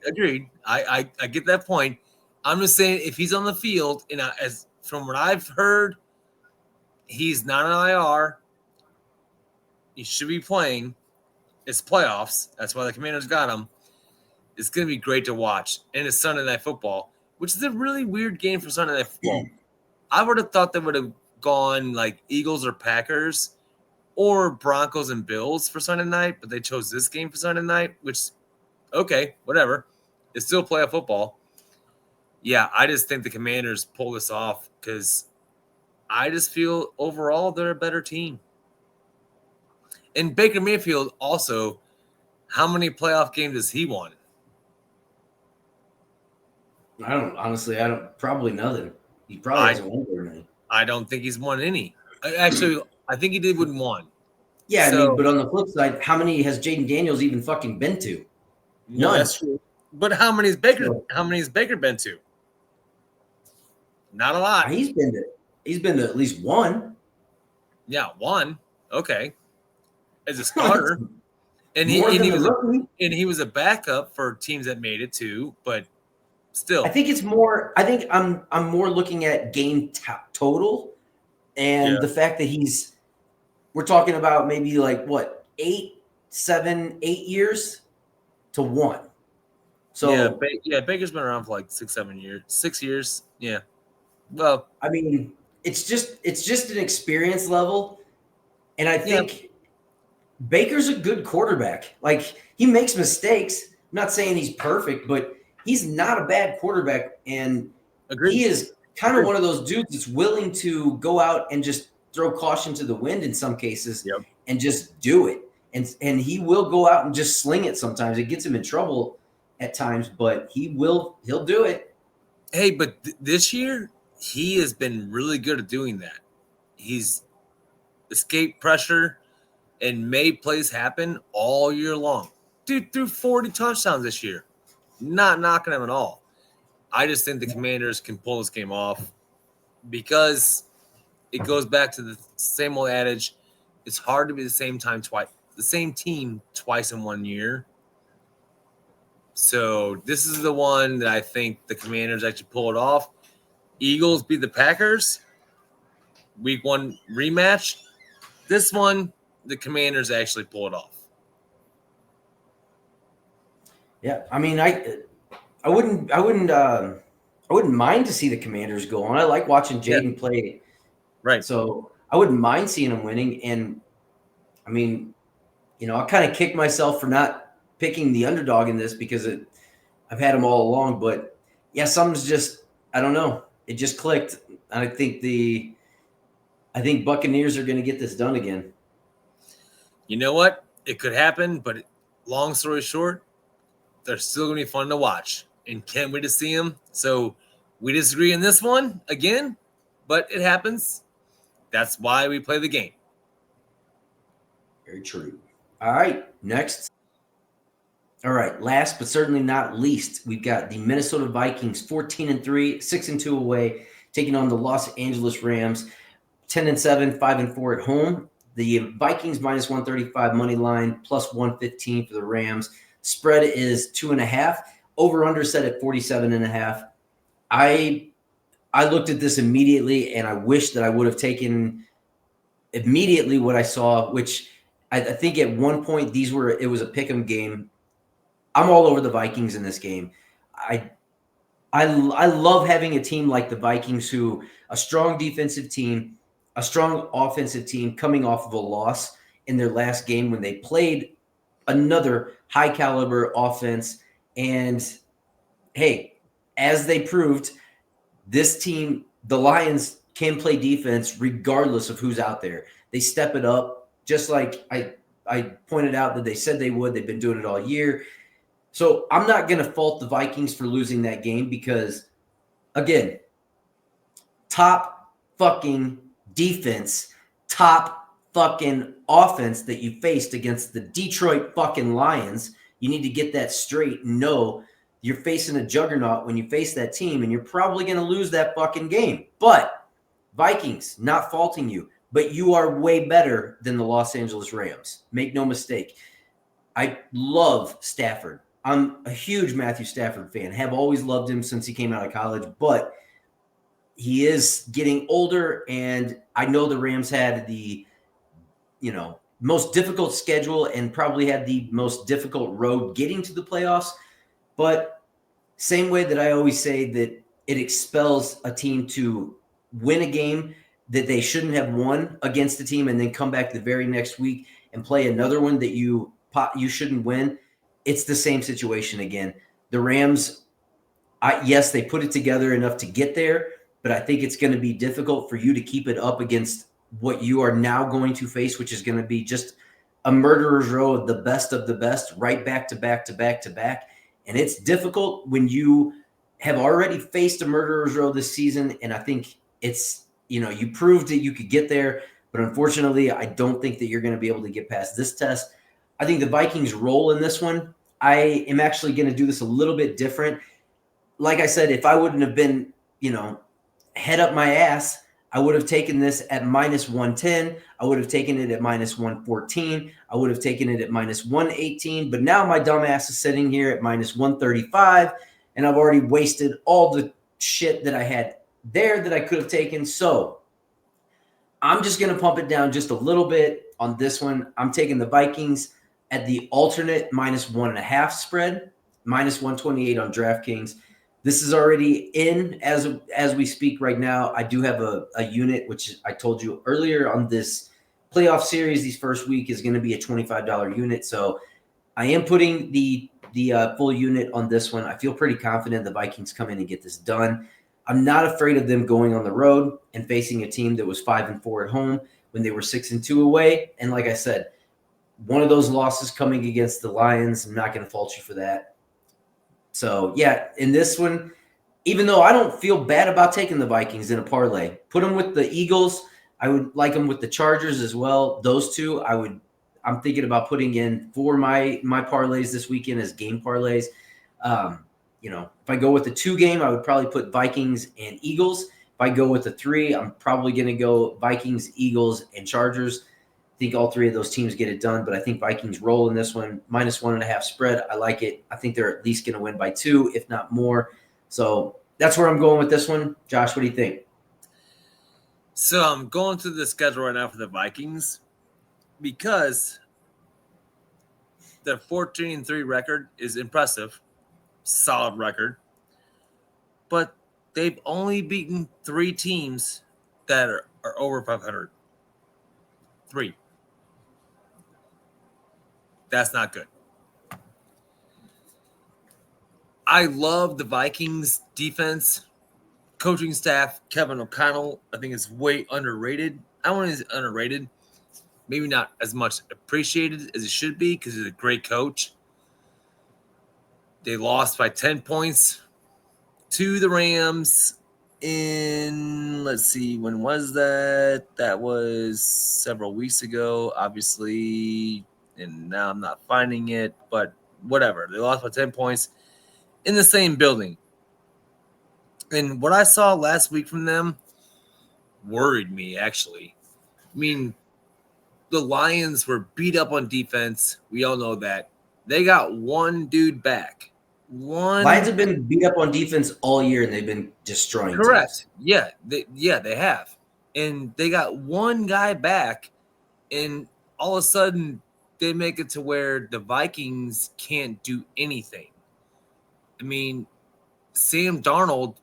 B: Agreed. I get that point. I'm just saying, if he's on the field, and as from what I've heard, he's not an IR. He should be playing. It's playoffs. That's why the Commanders got him. It's going to be great to watch. And it's Sunday Night Football, which is a really weird game for Sunday Night Football. I would have thought they would have gone like Eagles or Packers or Broncos and Bills for Sunday night, but they chose this game for Sunday night, which, okay, whatever. It's still playoff football. Yeah, I just think the Commanders pull this off because I just feel overall they're a better team. And Baker Mayfield also, how many playoff games has he won?
A: Probably nothing. He probably hasn't won very many.
B: I don't think he's won any. Actually, I think he did win one.
A: Yeah, but on the flip side, how many has Jaden Daniels even fucking been to? None.
B: That's true. But how many has Baker been to? Not a lot.
A: He's been to at least one.
B: Yeah, one. Okay. As a starter. and he was a backup for teams that made it too, but still.
A: I think I'm more looking at game total and the fact that we're talking about maybe 8 years to one. So
B: Baker's been around for 6 years. Yeah. Well,
A: I mean, it's just an experience level, and I think Baker's a good quarterback. He makes mistakes. I'm not saying he's perfect, but he's not a bad quarterback, and he is kind of one of those dudes that's willing to go out and just throw caution to the wind in some cases and just do it. And he will go out and just sling it sometimes. It gets him in trouble. at times, but he'll do it.
B: Hey, but this year he has been really good at doing that. He's escaped pressure and made plays happen all year long. Dude threw 40 touchdowns this year. Not knocking him at all. I just think the Commanders can pull this game off because it goes back to the same old adage. It's hard to be the same team twice in 1 year. So this is the one that I think the Commanders actually pull it off. Eagles beat the Packers. Week 1 rematch. This one, the Commanders actually pull it off.
A: Yeah, I mean, I wouldn't mind to see the Commanders go on. I like watching Jaden play.
B: Right.
A: So I wouldn't mind seeing him winning. And I mean, I kind of kicked myself for not picking the underdog in this because I've had them all along. But yeah, something's just, I don't know. It just clicked. I think Buccaneers are going to get this done again.
B: You know what? It could happen, but long story short, they're still going to be fun to watch. And can't wait to see them. So we disagree in this one again, but it happens. That's why we play the game.
A: Very true. All right, next. All right, last but certainly not least, we've got the Minnesota Vikings, 14-3, 6-2 away, taking on the Los Angeles Rams, 10-7, 5-4 at home. The Vikings minus 135 money line, plus 115 for the Rams. Spread is 2.5. Over/under set at 47.5. I looked at this immediately, and I wish that I would have taken immediately what I saw, which I think at one point it was a pick'em game. I'm all over the Vikings in this game. I love having a team like the Vikings, who a strong defensive team, a strong offensive team coming off of a loss in their last game when they played another high caliber offense. And hey, as they proved, this team, the Lions, can play defense regardless of who's out there. They step it up, just like I pointed out that they said they would. They've been doing it all year. So I'm not going to fault the Vikings for losing that game because, again, top fucking defense, top fucking offense that you faced against the Detroit fucking Lions. You need to get that straight and know you're facing a juggernaut when you face that team, and you're probably going to lose that fucking game. But Vikings, not faulting you, but you are way better than the Los Angeles Rams. Make no mistake. I love Stafford. I'm a huge Matthew Stafford fan. Have always loved him since he came out of college, but he is getting older, and I know the Rams had the, most difficult schedule and probably had the most difficult road getting to the playoffs. But same way that I always say that it expels a team to win a game that they shouldn't have won against the team and then come back the very next week and play another one that you shouldn't win. It's the same situation again. The Rams, yes, they put it together enough to get there, but I think it's going to be difficult for you to keep it up against what you are now going to face, which is going to be just a murderer's row of the best, right back to back to back to back. And it's difficult when you have already faced a murderer's row this season. And I think it's, you proved that you could get there, but unfortunately, I don't think that you're going to be able to get past this test. I think the Vikings roll in this one. I am actually going to do this a little bit different. Like I said, if I wouldn't have been, head up my ass, I would have taken this at minus 110. I would have taken it at minus 114. I would have taken it at minus 118. But now my dumb ass is sitting here at minus 135, and I've already wasted all the shit that I had there that I could have taken. So I'm just going to pump it down just a little bit on this one. I'm taking the Vikings at the alternate minus 1.5 spread, minus 128 on DraftKings. This is already in as we speak right now. I do have a unit, which I told you earlier on this playoff series. These first week is going to be a $25 unit. So I am putting the full unit on this one. I feel pretty confident the Vikings come in and get this done. I'm not afraid of them going on the road and facing a team that was 5-4 at home when they were 6-2 away. And like I said, one of those losses coming against the Lions, I'm not going to fault you for that. So, yeah, in this one, even though I don't feel bad about taking the Vikings in a parlay, put them with the Eagles. I would like them with the Chargers as well. Those two, I'm thinking about putting in for my parlays this weekend as game parlays. If I go with the 2 game, I would probably put Vikings and Eagles. If I go with the 3, I'm probably going to go Vikings, Eagles, and Chargers. I think all 3 of those teams get it done, but I think Vikings roll in this one. -1.5 spread. I like it. I think they're at least going to win by 2, if not more. So that's where I'm going with this one. Josh, what do you think?
B: So I'm going through the schedule right now for the Vikings because their 14-3 record is impressive, solid record, but they've only beaten 3 teams that are over 500. 3. That's not good. I love the Vikings defense. Coaching staff, Kevin O'Connell, I think is way underrated. I don't think it's underrated. Maybe not as much appreciated as it should be because he's a great coach. They lost by 10 points to the Rams in, let's see, when was that? That was several weeks ago, obviously, and now I'm not finding it, but whatever. They lost by 10 points in the same building. And what I saw last week from them worried me, actually. I mean, the Lions were beat up on defense. We all know that. They got one dude back.
A: Lions have been beat up on defense all year, and they've been destroying
B: Correct.
A: teams.
B: Yeah, they have. And they got one guy back, and all of a sudden they make it to where the Vikings can't do anything. I mean, Sam Darnold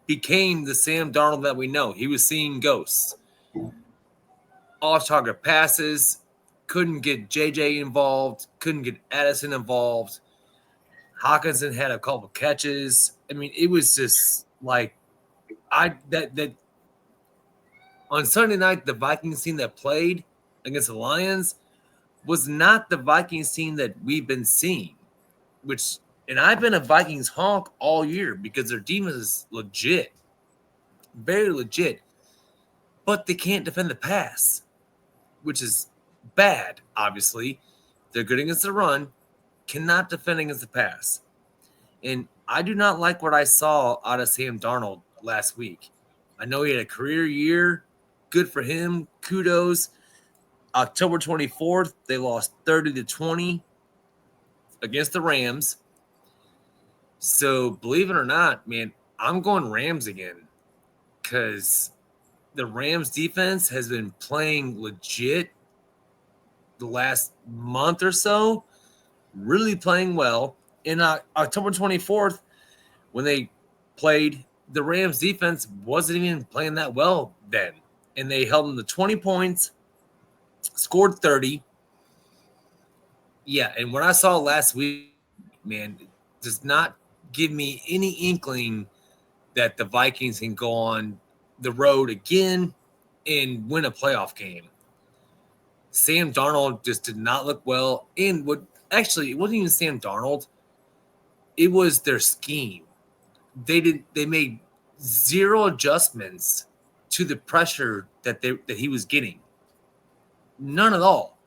B: became the Sam Darnold that we know. He was seeing ghosts. Off-target passes, couldn't get JJ involved, couldn't get Addison involved. Hawkinson had a couple catches. I mean, it was just like that on Sunday night, the Vikings team that played against the Lions was not the Vikings team that we've been seeing, and I've been a Vikings honk all year because their defense is legit, very legit, but they can't defend the pass, which is bad, obviously. They're good against the run, cannot defend against the pass. And I do not like what I saw out of Sam Darnold last week. I know he had a career year. Good for him. Kudos. October 24th, they lost 30-20 against the Rams. So believe it or not, man, I'm going Rams again because the Rams defense has been playing legit the last month or so, really playing well. In October 24th, when they played, the Rams defense wasn't even playing that well then. And they held them to 20 points, scored 30. Yeah, and what I saw last week, man, it does not give me any inkling that the Vikings can go on the road again and win a playoff game. Sam Darnold just did not look well. And it wasn't even Sam Darnold. It was their scheme. They made zero adjustments to the pressure that he was getting. None at all.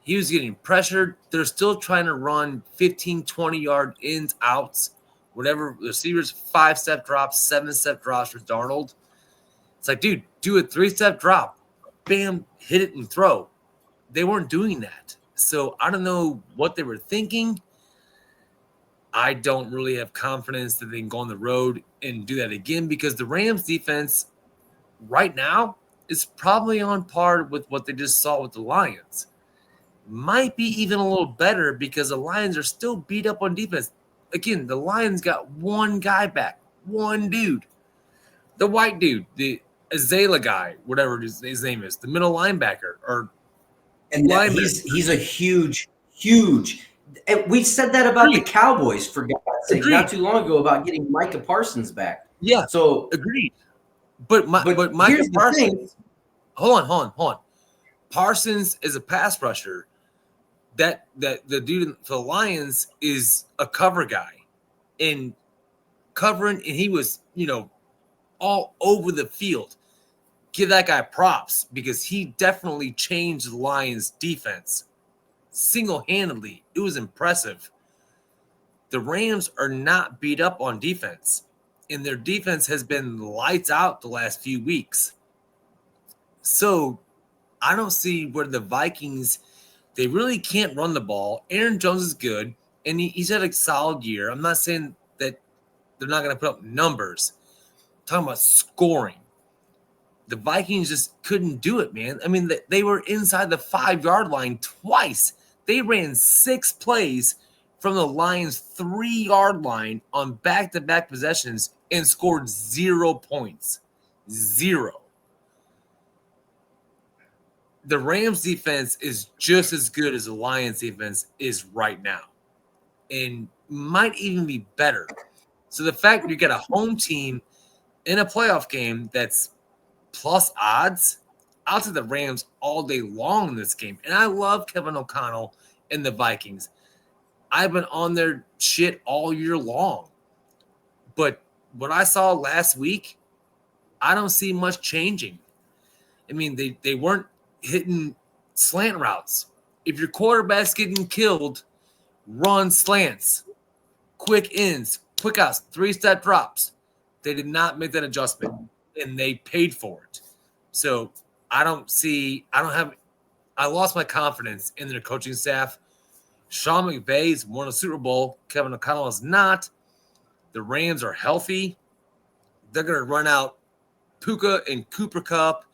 B: He was getting pressured. They're still trying to run 15, 20-yard ins, outs, whatever. Receivers, 5-step drops, 7-step drops for Darnold. It's like, dude, do a 3-step drop. Bam, hit it and throw. They weren't doing that. So I don't know what they were thinking. I don't really have confidence that they can go on the road and do that again because the Rams defense right now is probably on par with what they just saw with the Lions. Might be even a little better because the Lions are still beat up on defense. Again, the Lions got one guy back, one dude. The white dude, the Azalea guy, whatever his name is, the middle linebacker.
A: He's a huge. And we said that about the Cowboys, for God's sake, not too long ago about getting Micah Parsons back.
B: Yeah,
A: so
B: agreed. But Micah Parsons, hold on. Parsons is a pass rusher. That the dude for the Lions is a cover guy. in covering, and he was, all over the field. Give that guy props because he definitely changed the Lions' defense single-handedly. It was impressive. The Rams are not beat up on defense, and their defense has been lights out the last few weeks. So I don't see where the Vikings, they really can't run the ball. Aaron Jones is good, and he's had a solid year. I'm not saying that they're not going to put up numbers. I'm talking about scoring. The Vikings just couldn't do it, man. I mean, they were inside the 5-yard line twice. They ran 6 plays from the Lions' 3-yard line on back-to-back possessions and scored 0 points. 0. The Rams defense is just as good as the Lions defense is right now, and might even be better. So the fact that you get a home team in a playoff game that's plus odds, I'll take the Rams all day long in this game. And I love Kevin O'Connell and the Vikings. I've been on their shit all year long. But what I saw last week, I don't see much changing. I mean, they weren't hitting slant routes. If your quarterback's getting killed, run slants, quick ins, quick outs, 3-step drops. They did not make that adjustment, and they paid for it. So I lost my confidence in their coaching staff. Sean McVay's won a Super Bowl. Kevin O'Connell is not. The Rams are healthy. They're going to run out Puka and Cooper Kupp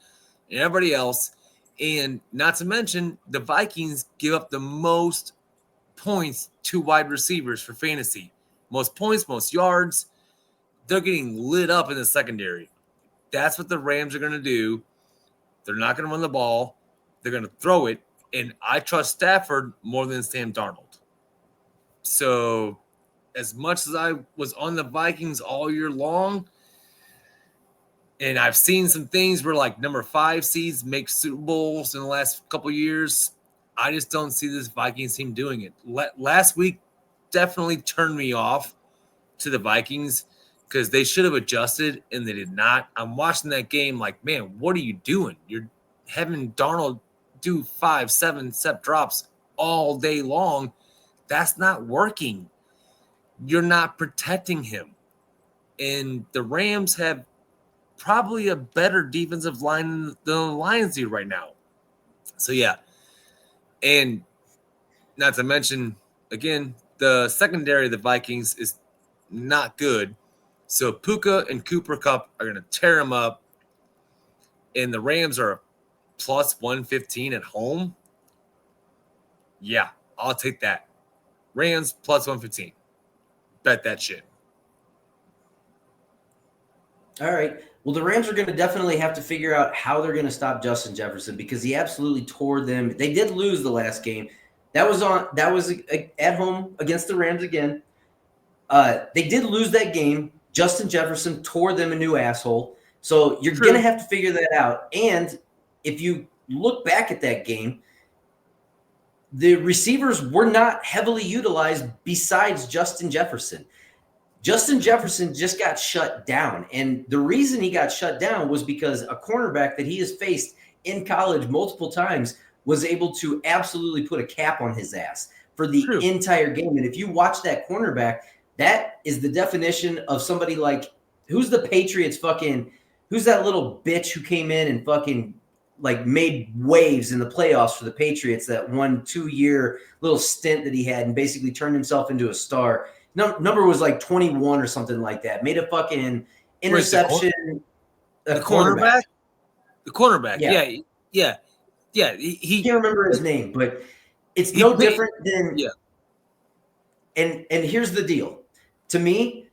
B: and everybody else. And not to mention, the Vikings give up the most points to wide receivers for fantasy. Most points, most yards. They're getting lit up in the secondary. That's what the Rams are going to do. They're not going to run the ball. They're going to throw it. And I trust Stafford more than Sam Darnold. So as much as I was on the Vikings all year long, and I've seen some things where like number 5 seeds make Super Bowls in the last couple of years, I just don't see this Vikings team doing it. Last week definitely turned me off to the Vikings because they should have adjusted and they did not. I'm watching that game like, man, what are you doing? You're having Darnold do 5-7-step drops all day long. That's not working. You're not protecting him. And the Rams have probably a better defensive line than the Lions do right now. So, yeah. And not to mention, again, the secondary of the Vikings is not good. So Puka and Cooper Kupp are going to tear him up. And the Rams are plus 115 at home. Yeah, I'll take that. Rams plus 115. Bet that shit.
A: All right. Well, the Rams are going to definitely have to figure out how they're going to stop Justin Jefferson because he absolutely tore them. They did lose the last game. That was at home against the Rams again. They did lose that game. Justin Jefferson tore them a new asshole. So you're going to have to figure that out. And if you look back at that game, the receivers were not heavily utilized besides Justin Jefferson. Justin Jefferson just got shut down. And the reason he got shut down was because a cornerback that he has faced in college multiple times was able to absolutely put a cap on his ass for the entire game. And if you watch that cornerback, that is the definition of somebody like who's the Patriots who's that little bitch who came in and fucking like made waves in the playoffs for the Patriots, that 1-2 year little stint that he had and basically turned himself into a star. Number was like 21 or something like that. Made a fucking interception.
B: The cornerback? The cornerback. Yeah. He
A: can't remember his name, but it's no different than. Yeah. And here's the deal. To me,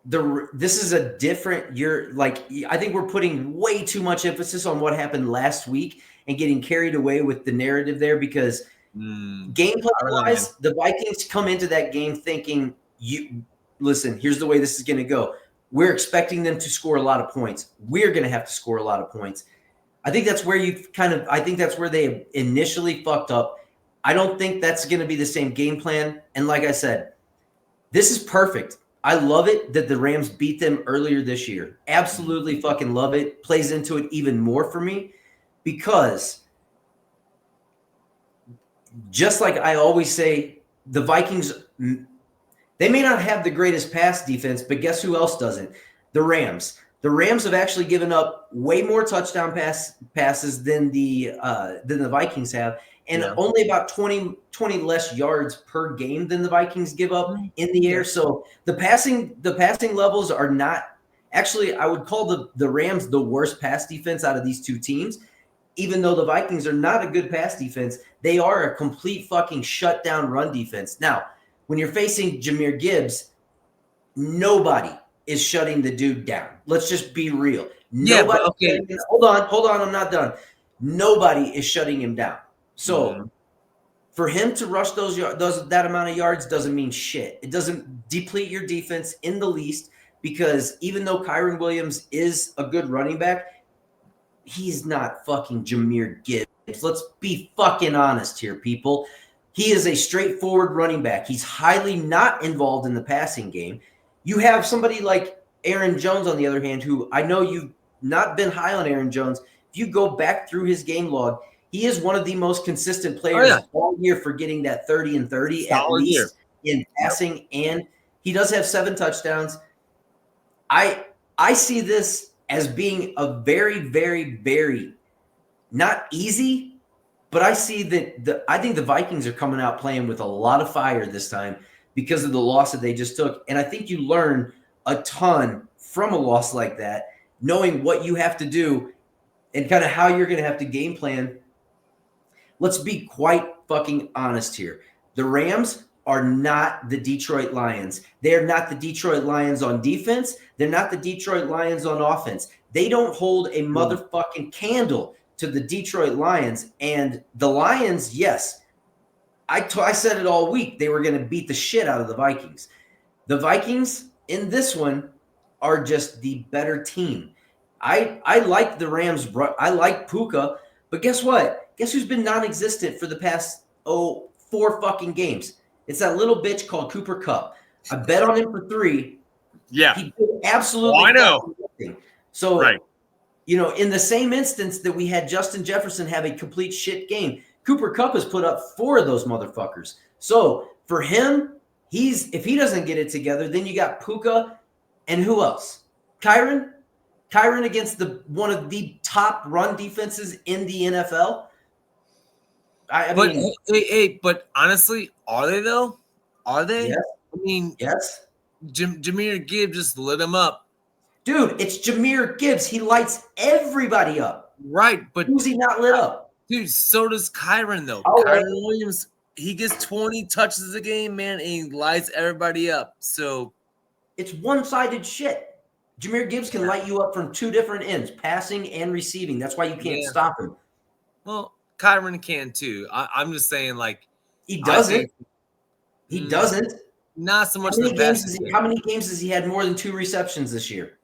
A: this is a different. I think we're putting way too much emphasis on what happened last week and getting carried away with the narrative there because gameplay-wise, the Vikings come into that game thinking, listen, here's the way this is going to go. We're expecting them to score a lot of points. We're going to have to score a lot of points. I think that's where that's where they initially fucked up. I don't think that's going to be the same game plan. And like I said, this is perfect. I love it that the Rams beat them earlier this year. Absolutely fucking love it. Plays into it even more for me because just like I always say, the Vikings, they may not have the greatest pass defense, but guess who else doesn't? The Rams. The Rams have actually given up way more touchdown passes than the Vikings have, and only about 20 less yards per game than the Vikings give up in the air. So the passing levels are not actually. I would call the Rams the worst pass defense out of these two teams. Even though the Vikings are not a good pass defense, they are a complete fucking shutdown run defense. Now, when you're facing Jahmyr Gibbs, nobody is shutting the dude down. Let's just be real. Nobody.
B: Okay.
A: Hold on. I'm not done. Nobody is shutting him down. So for him to rush that amount of yards doesn't mean shit. It doesn't deplete your defense in the least because even though Kyren Williams is a good running back, he's not fucking Jahmyr Gibbs. Let's be fucking honest here, people. He is a straightforward running back. He's highly not involved in the passing game. You have somebody like Aaron Jones, on the other hand, who I know you've not been high on Aaron Jones. If you go back through his game log, he is one of the most consistent players all year for getting that 30 and 30 at least in passing, and he does have 7 touchdowns. I see this as being a very, very, very not easy, but I see that I think the Vikings are coming out playing with a lot of fire this time because of the loss that they just took. And I think you learn a ton from a loss like that, knowing what you have to do and kind of how you're going to have to game plan. Let's be quite fucking honest here. The Rams are not the Detroit Lions. They're not the Detroit Lions on defense. They're not the Detroit Lions on offense. They don't hold a motherfucking candle to the Detroit Lions. And the Lions, yes, I said it all week. They were going to beat the shit out of the Vikings. The Vikings in this one are just the better team. I like the Rams. I like Puka. But guess what? Guess who's been non-existent for the past 4 fucking games? It's that little bitch called Cooper Kupp. I bet on him for 3.
B: Yeah.
A: He did absolutely
B: I know.
A: nothing. So, in the same instance that we had Justin Jefferson have a complete shit game, Cooper Kupp has put up 4 of those motherfuckers. So for him, if he doesn't get it together, then you got Puka and who else? Kyren against one of the top run defenses in the NFL.
B: But honestly, are they though? Are they?
A: Yes.
B: I mean,
A: yes.
B: Jahmyr Gibbs just lit him up.
A: Dude, it's Jahmyr Gibbs. He lights everybody up.
B: Right, but
A: who's he not lit up?
B: Dude, so does Kyren though. Kyren Williams, he gets 20 touches a game, man, and he lights everybody up. So
A: it's one-sided shit. Jahmyr Gibbs can light you up from 2 different ends, passing and receiving. That's why you can't stop him.
B: Well, Kyren can too. I'm just saying, like,
A: he doesn't. He doesn't.
B: Not so much.
A: How many games has he had more than 2 receptions this year?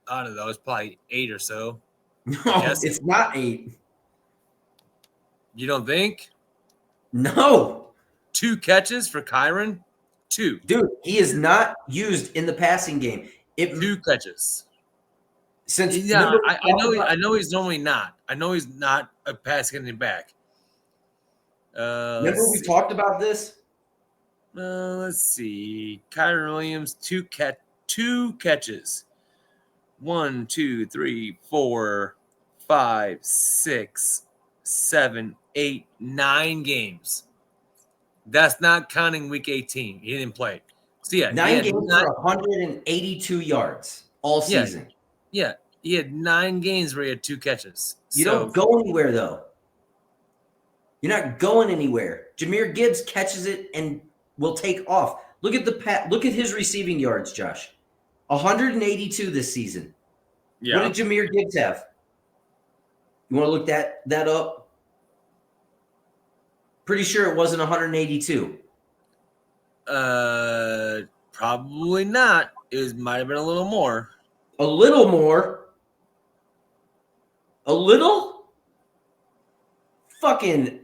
B: I don't know. It's probably 8 or so.
A: No, it's not 8.
B: You don't think?
A: No.
B: 2 catches for Kyren? 2.
A: Dude, he is not used in the passing game.
B: 2 catches.
A: Since
B: I know he's normally not. I know he's not a passing back.
A: Remember we talked about this?
B: Let's see. Kyren Williams, 2 catches. 1, 2, 3, 4, 5, 6, 7, 8, 9 games. That's not counting week 18. He didn't play. So
A: 9 games for 182 yards all season.
B: Yeah. He had 9 games where he had 2 catches.
A: You don't go anywhere though. You're not going anywhere. Jahmyr Gibbs catches it and will take off. Look at his receiving yards, Josh. 182 this season. Yeah. What did Jahmyr Gibbs have? You want to look that up? Pretty sure it wasn't 182.
B: Probably not. It might have been a little more.
A: A little more? A little? Fucking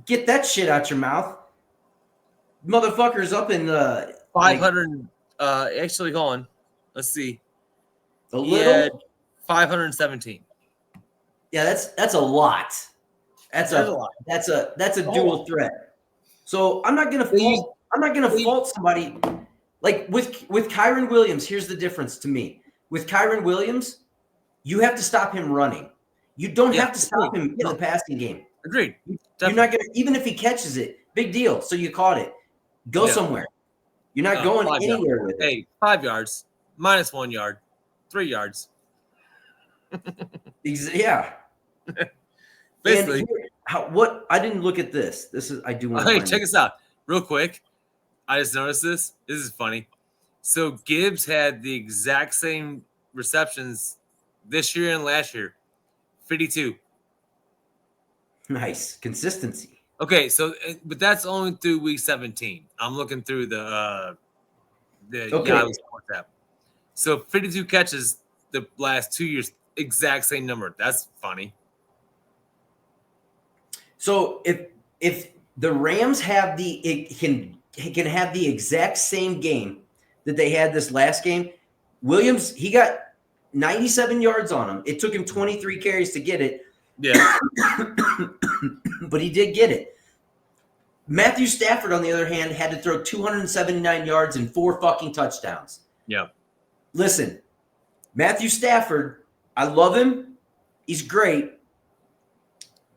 A: get that shit out your mouth. Motherfucker's up in
B: 500. Actually, hold on. Let's see.
A: A
B: He
A: little.
B: had 517.
A: Yeah, that's a lot. That's
B: There's
A: a
B: a lot.
A: that's a
B: Oh.
A: dual threat. So I'm not gonna fault somebody like with Kyron Williams. Here's the difference to me. With Kyron Williams, you have to stop him running. You don't have to stop him in the passing game.
B: Agreed.
A: You're not gonna, even if he catches it, big deal. So you caught it. Go somewhere. You're not going anywhere with it.
B: Hey, 5 yards, -1 yard, 3 yards.
A: Yeah.
B: Basically.
A: What I didn't look at this. This is I do want to
B: Hey, check this out real quick. I just noticed this. This is funny. So Gibbs had the exact same receptions this year and last year. 52.
A: Nice consistency.
B: Okay, so but that's only through week 17. I'm looking through the Yahoo Sports app. So 52 catches the last 2 years, exact same number. That's funny.
A: So if the Rams have can have the exact same game that they had this last game, Williams, he got 97 yards on him. It took him 23 carries to get it.
B: Yeah.
A: But he did get it. Matthew Stafford, on the other hand, had to throw 279 yards and 4 fucking touchdowns.
B: Yeah.
A: Listen, Matthew Stafford, I love him. He's great.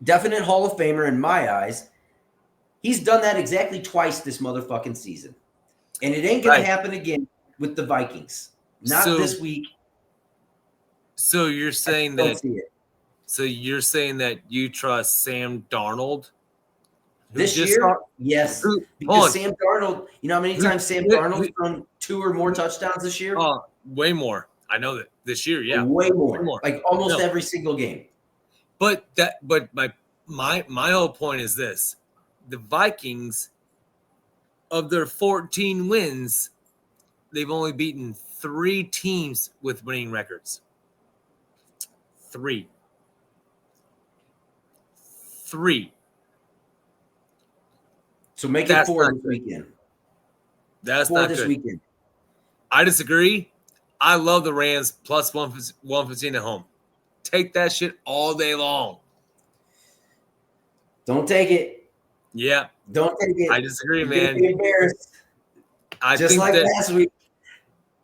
A: Definite Hall of Famer in my eyes. He's done that exactly twice this motherfucking season. And it ain't going to happen again with the Vikings. Not this week.
B: So you're saying that you trust Sam Darnold
A: this year? Yes. Because Sam Darnold, you know how many times Sam Darnold's thrown 2 or more touchdowns this year?
B: Way more. I know that this year, yeah.
A: Way more. Like almost every single game.
B: But my whole point is this. The Vikings, of their 14 wins, they've only beaten 3 teams with winning records. 3.
A: So make it 4 this weekend.
B: That's
A: 4
B: not
A: this
B: good.
A: weekend.
B: I disagree. I love the Rams plus 115 at home. Take that shit all day long.
A: Don't take it.
B: Yeah.
A: Don't take it.
B: I disagree,
A: You're
B: man.
A: gonna be embarrassed. Just like last week.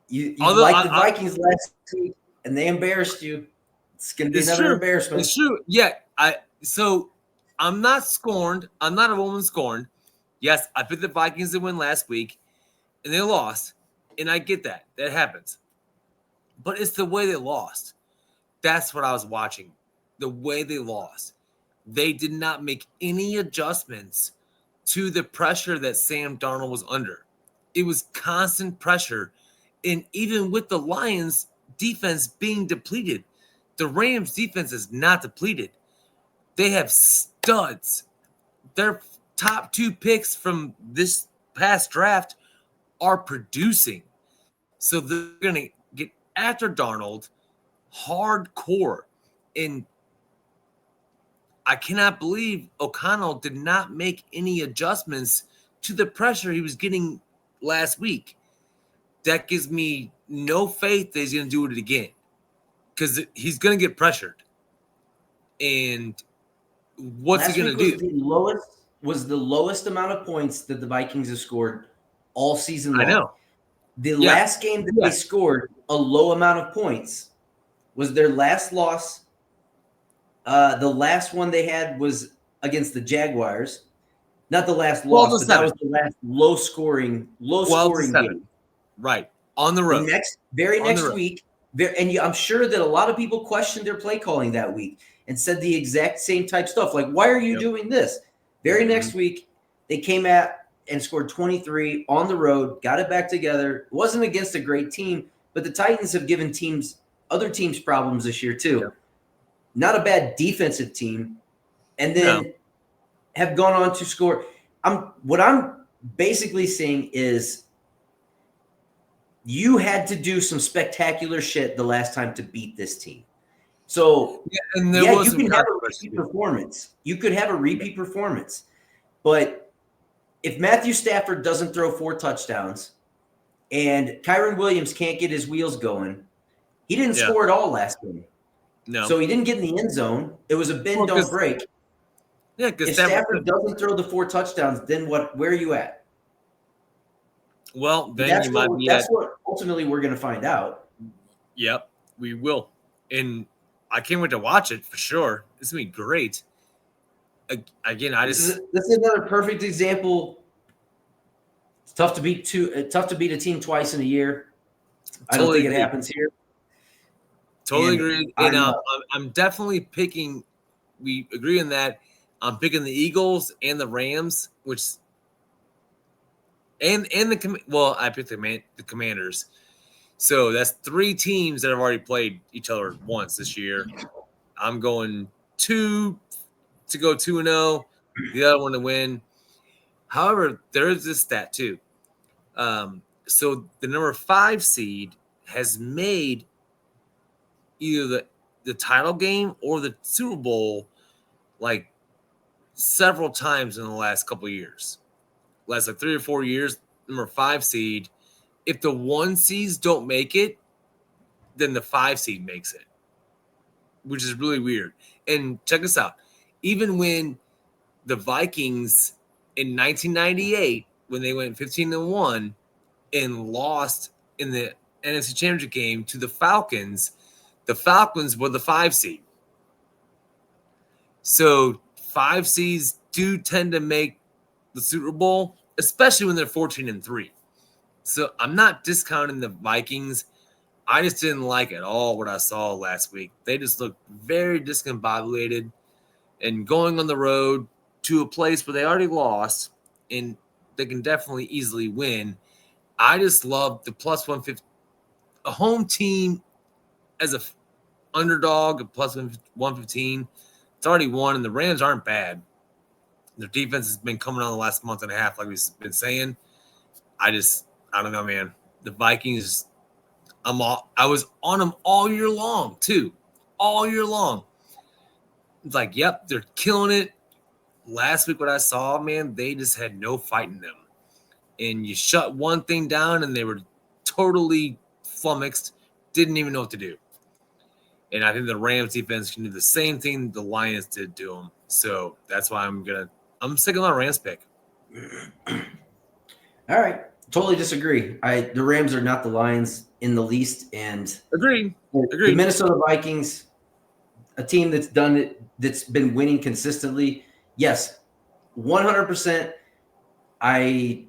A: You liked the Vikings last week, and they embarrassed you. It's going to be another embarrassment.
B: It's true. Yeah. So I'm not scorned. I'm not a woman scorned. Yes, I picked the Vikings to win last week, and they lost. And I get that. That happens. But it's the way they lost. That's what I was watching. The way they lost. They did not make any adjustments to the pressure that Sam Darnold was under. It was constant pressure. And even with the Lions defense being depleted, the Rams defense is not depleted. They have studs. Their top 2 picks from this past draft are producing. So they're going to get after Darnold hardcore. And I cannot believe O'Connell did not make any adjustments to the pressure he was getting last week. That gives me no faith that he's going to do it again, because he's going to get pressured. And what's he going to do?
A: Was the lowest amount of points that the Vikings have scored all season long.
B: I know.
A: The last game that they scored a low amount of points was their last loss. The last one they had was against the Jaguars. Not the last loss, but that was the last low scoring game.
B: Right. On the road.
A: Next week, and I'm sure that a lot of people questioned their play calling that week and said the exact same type stuff. Like, why are you doing this? Very next week, they came at and scored 23 on the road, got it back together. It wasn't against a great team, but the Titans have given other teams problems this year too. Yeah. Not a bad defensive team. And then have gone on to score. What I'm basically saying is you had to do some spectacular shit the last time to beat this team. So you can have a repeat performance. You could have a repeat performance. But if Matthew Stafford doesn't throw 4 touchdowns and Kyron Williams can't get his wheels going. He didn't score at all last game.
B: No.
A: So he didn't get in the end zone. It was a bend, don't break.
B: Yeah, because
A: if Stafford doesn't throw the 4 touchdowns, then what? Where are you at?
B: Well, then
A: that's what ultimately we're going to find out.
B: Yep, we will. And I can't wait to watch it for sure. This is going to be great. Again,
A: this is another perfect example. It's tough to beat a team twice in a year. I don't think it happens here.
B: Totally agree. And I'm definitely picking. We agree on that. I'm picking the Eagles and the Rams, I picked the Commanders. So that's 3 teams that have already played each other once this year. I'm going 2 to go 2-0, the other one to win. However, there is this stat too. So the number 5 seed has made either the title game or the Super Bowl like several times in the last couple of years. Last 3 or 4 years, number 5 seed. If the 1 seeds don't make it, then the 5 seed makes it, which is really weird. And check this out. Even when the Vikings in 1998, when they went 15-1 and lost in the NFC Championship game to the Falcons were the 5 seed. So 5 seeds do tend to make the Super Bowl, especially when they're 14-3. So I'm not discounting the Vikings. I just didn't like at all what I saw last week. They just looked very discombobulated, and going on the road to a place where they already lost and they can definitely easily win. I just love the plus 150. A home team as a underdog at plus 115. It's already won, and the Rams aren't bad. Their defense has been coming on the last month and a half, like we've been saying. I don't know, man. The Vikings, I was on them all year long, too. All year long. It's like, yep, they're killing it. Last week, what I saw, man, they just had no fight in them. And you shut one thing down, and they were totally flummoxed, didn't even know what to do. And I think the Rams defense can do the same thing the Lions did to them. So that's why I'm sticking on my Rams pick.
A: All right. Totally disagree. The Rams are not the Lions in the least. And
B: Agreed.
A: The Minnesota Vikings, a team that's done it, that's been winning consistently. Yes, 100%. I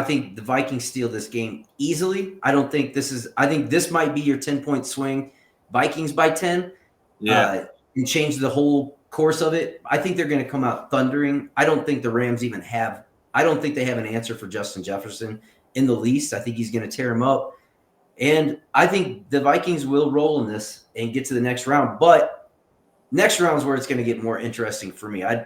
A: think the Vikings steal this game easily. I think this might be your 10-point swing. Vikings by 10.
B: Yeah.
A: And change the whole course of it. I think they're going to come out thundering. I don't think the Rams even have – I don't think they have an answer for Justin Jefferson in the least. I think he's going to tear him up. And I think the Vikings will roll in this and get to the next round. But next round is where it's going to get more interesting for me. I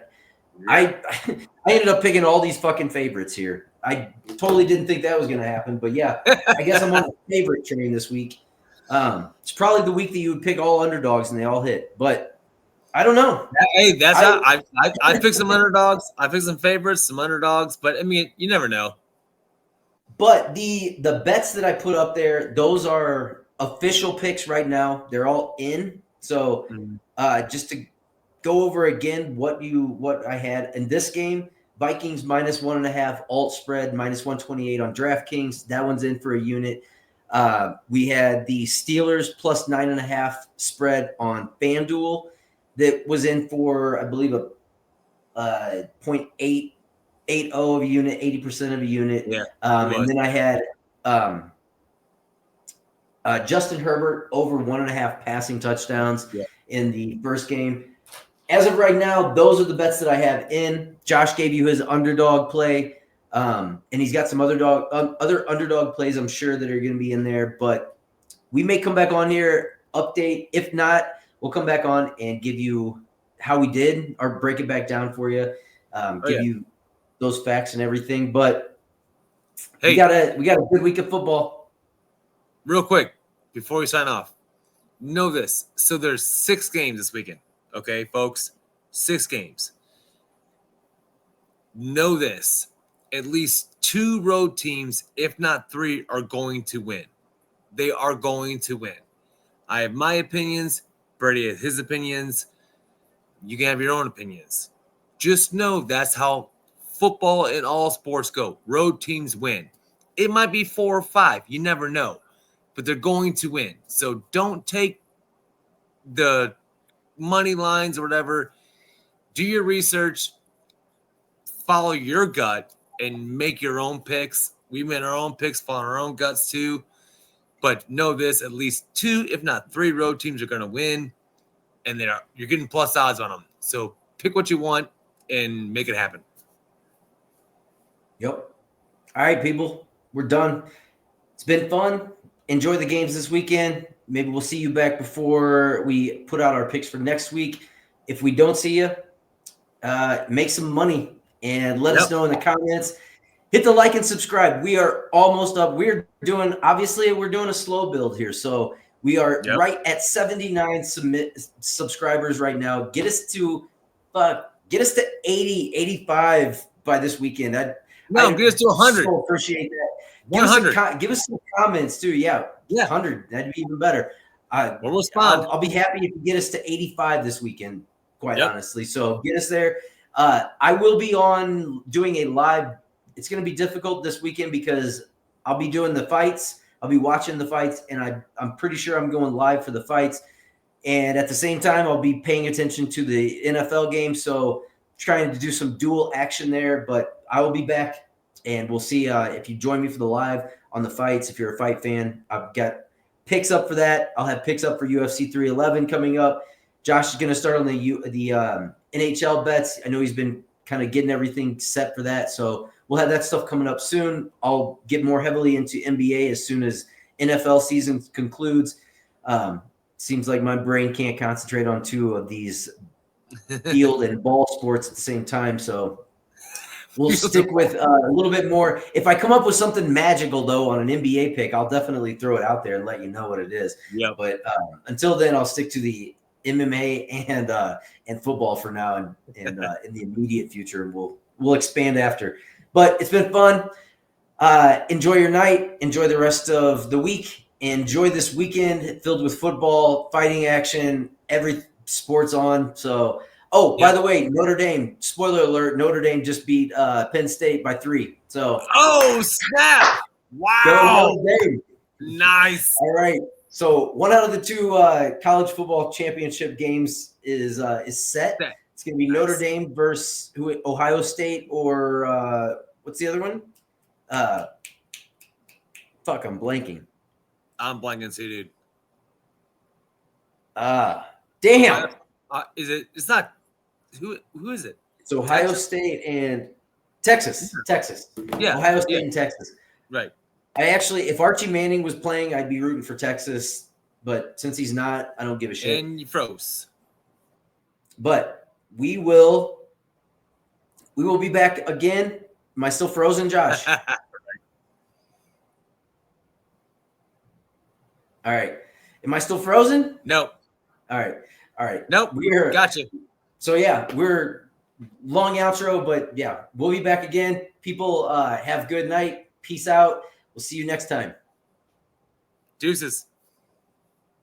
A: ended up picking all these fucking favorites here. I totally didn't think that was going to happen. But, yeah, I guess I'm on the favorite train this week. It's probably the week that you would pick all underdogs and they all hit. But I don't know.
B: Hey, that's how I picked some underdogs. I picked some favorites, some underdogs. But, I mean, you never know.
A: But the bets that I put up there, those are official picks right now. They're all in. So just to go over again what I had in this game, Vikings -1.5, alt spread -128 on DraftKings. That one's in for a unit. We had the Steelers plus 9.5 spread on FanDuel that was in for, I believe, a 0.880 of a unit, 80% of a unit.
B: Yeah,
A: and then I had Justin Herbert over 1.5 passing touchdowns in the first game. As of right now, those are the bets that I have in. Josh gave you his underdog play. And he's got some other underdog plays, I'm sure, that are going to be in there. But we may come back on here, update. If not, we'll come back on and give you how we did or break it back down for you, give you those facts and everything. But we got a good week of football.
B: Real quick, before we sign off, know this. So there's 6 games this weekend. Okay, folks? 6 games. Know this. At least 2 road teams, if not 3, are going to win. They are going to win. I have my opinions. Brady has his opinions. You can have your own opinions. Just know that's how football and all sports go. Road teams win. It might be 4 or 5. You never know. But they're going to win. So don't take the money lines or whatever. Do your research. Follow your gut and make your own picks. We made our own picks, follow our own guts too. But know this, at least 2, if not 3 road teams are going to win. And you're getting plus odds on them. So pick what you want and make it happen.
A: Yep. All right, people. We're done. It's been fun. Enjoy the games this weekend. Maybe we'll see you back before we put out our picks for next week. If we don't see you, make some money and let us know in the comments. Hit the like and subscribe. We are almost up. We're doing a slow build here. So we are right at 79 subscribers right now. Get us to 80, 85 by this weekend.
B: Get us to 100.
A: So appreciate that.
B: 100.
A: Give us some comments too. Yeah. 100. That'd be even better.
B: We'll respond.
A: I'll be happy if you get us to 85 this weekend, quite honestly. So get us there. I will be on doing a live. It's going to be difficult this weekend because I'll be doing the fights. I'll be watching the fights, and I'm pretty sure I'm going live for the fights. And at the same time, I'll be paying attention to the NFL game. So trying to do some dual action there, but I will be back, and we'll see if you join me for the live on the fights. If you're a fight fan, I've got picks up for that. I'll have picks up for UFC 311 coming up. Josh is going to start on the NHL bets. I know he's been kind of getting everything set for that. So we'll have that stuff coming up soon. I'll get more heavily into NBA as soon as NFL season concludes. Seems like my brain can't concentrate on 2 of these field and ball sports at the same time. So we'll stick with a little bit more. If I come up with something magical, though, on an NBA pick, I'll definitely throw it out there and let you know what it is.
B: Yeah.
A: But until then, I'll stick to the MMA and football for now, and in the immediate future, we'll expand after. But it's been fun. Enjoy your night. Enjoy the rest of the week. Enjoy this weekend filled with football, fighting action, every sport's on. So, by the way, Notre Dame, spoiler alert, Notre Dame just beat Penn State by 3. So,
B: snap! Wow.
A: Go Notre Dame.
B: Nice.
A: All right. So 1 out of the 2 college football championship games is set. It's going to be Notre Dame versus Ohio State, or what's the other one? I'm blanking.
B: I'm blanking too, dude.
A: Damn.
B: Is it? It's not. Who is it?
A: It's Ohio State and Texas. Texas.
B: Yeah.
A: Ohio State and Texas.
B: Right.
A: If Archie Manning was playing, I'd be rooting for Texas. But since he's not, I don't give a shit.
B: And you froze.
A: But we will be back again. Am I still frozen, Josh? All right. Am I still frozen?
B: No.
A: All right.
B: Nope. Gotcha.
A: So we're long outro, but we'll be back again. People, have a good night. Peace out. We'll see you next time.
B: Deuces.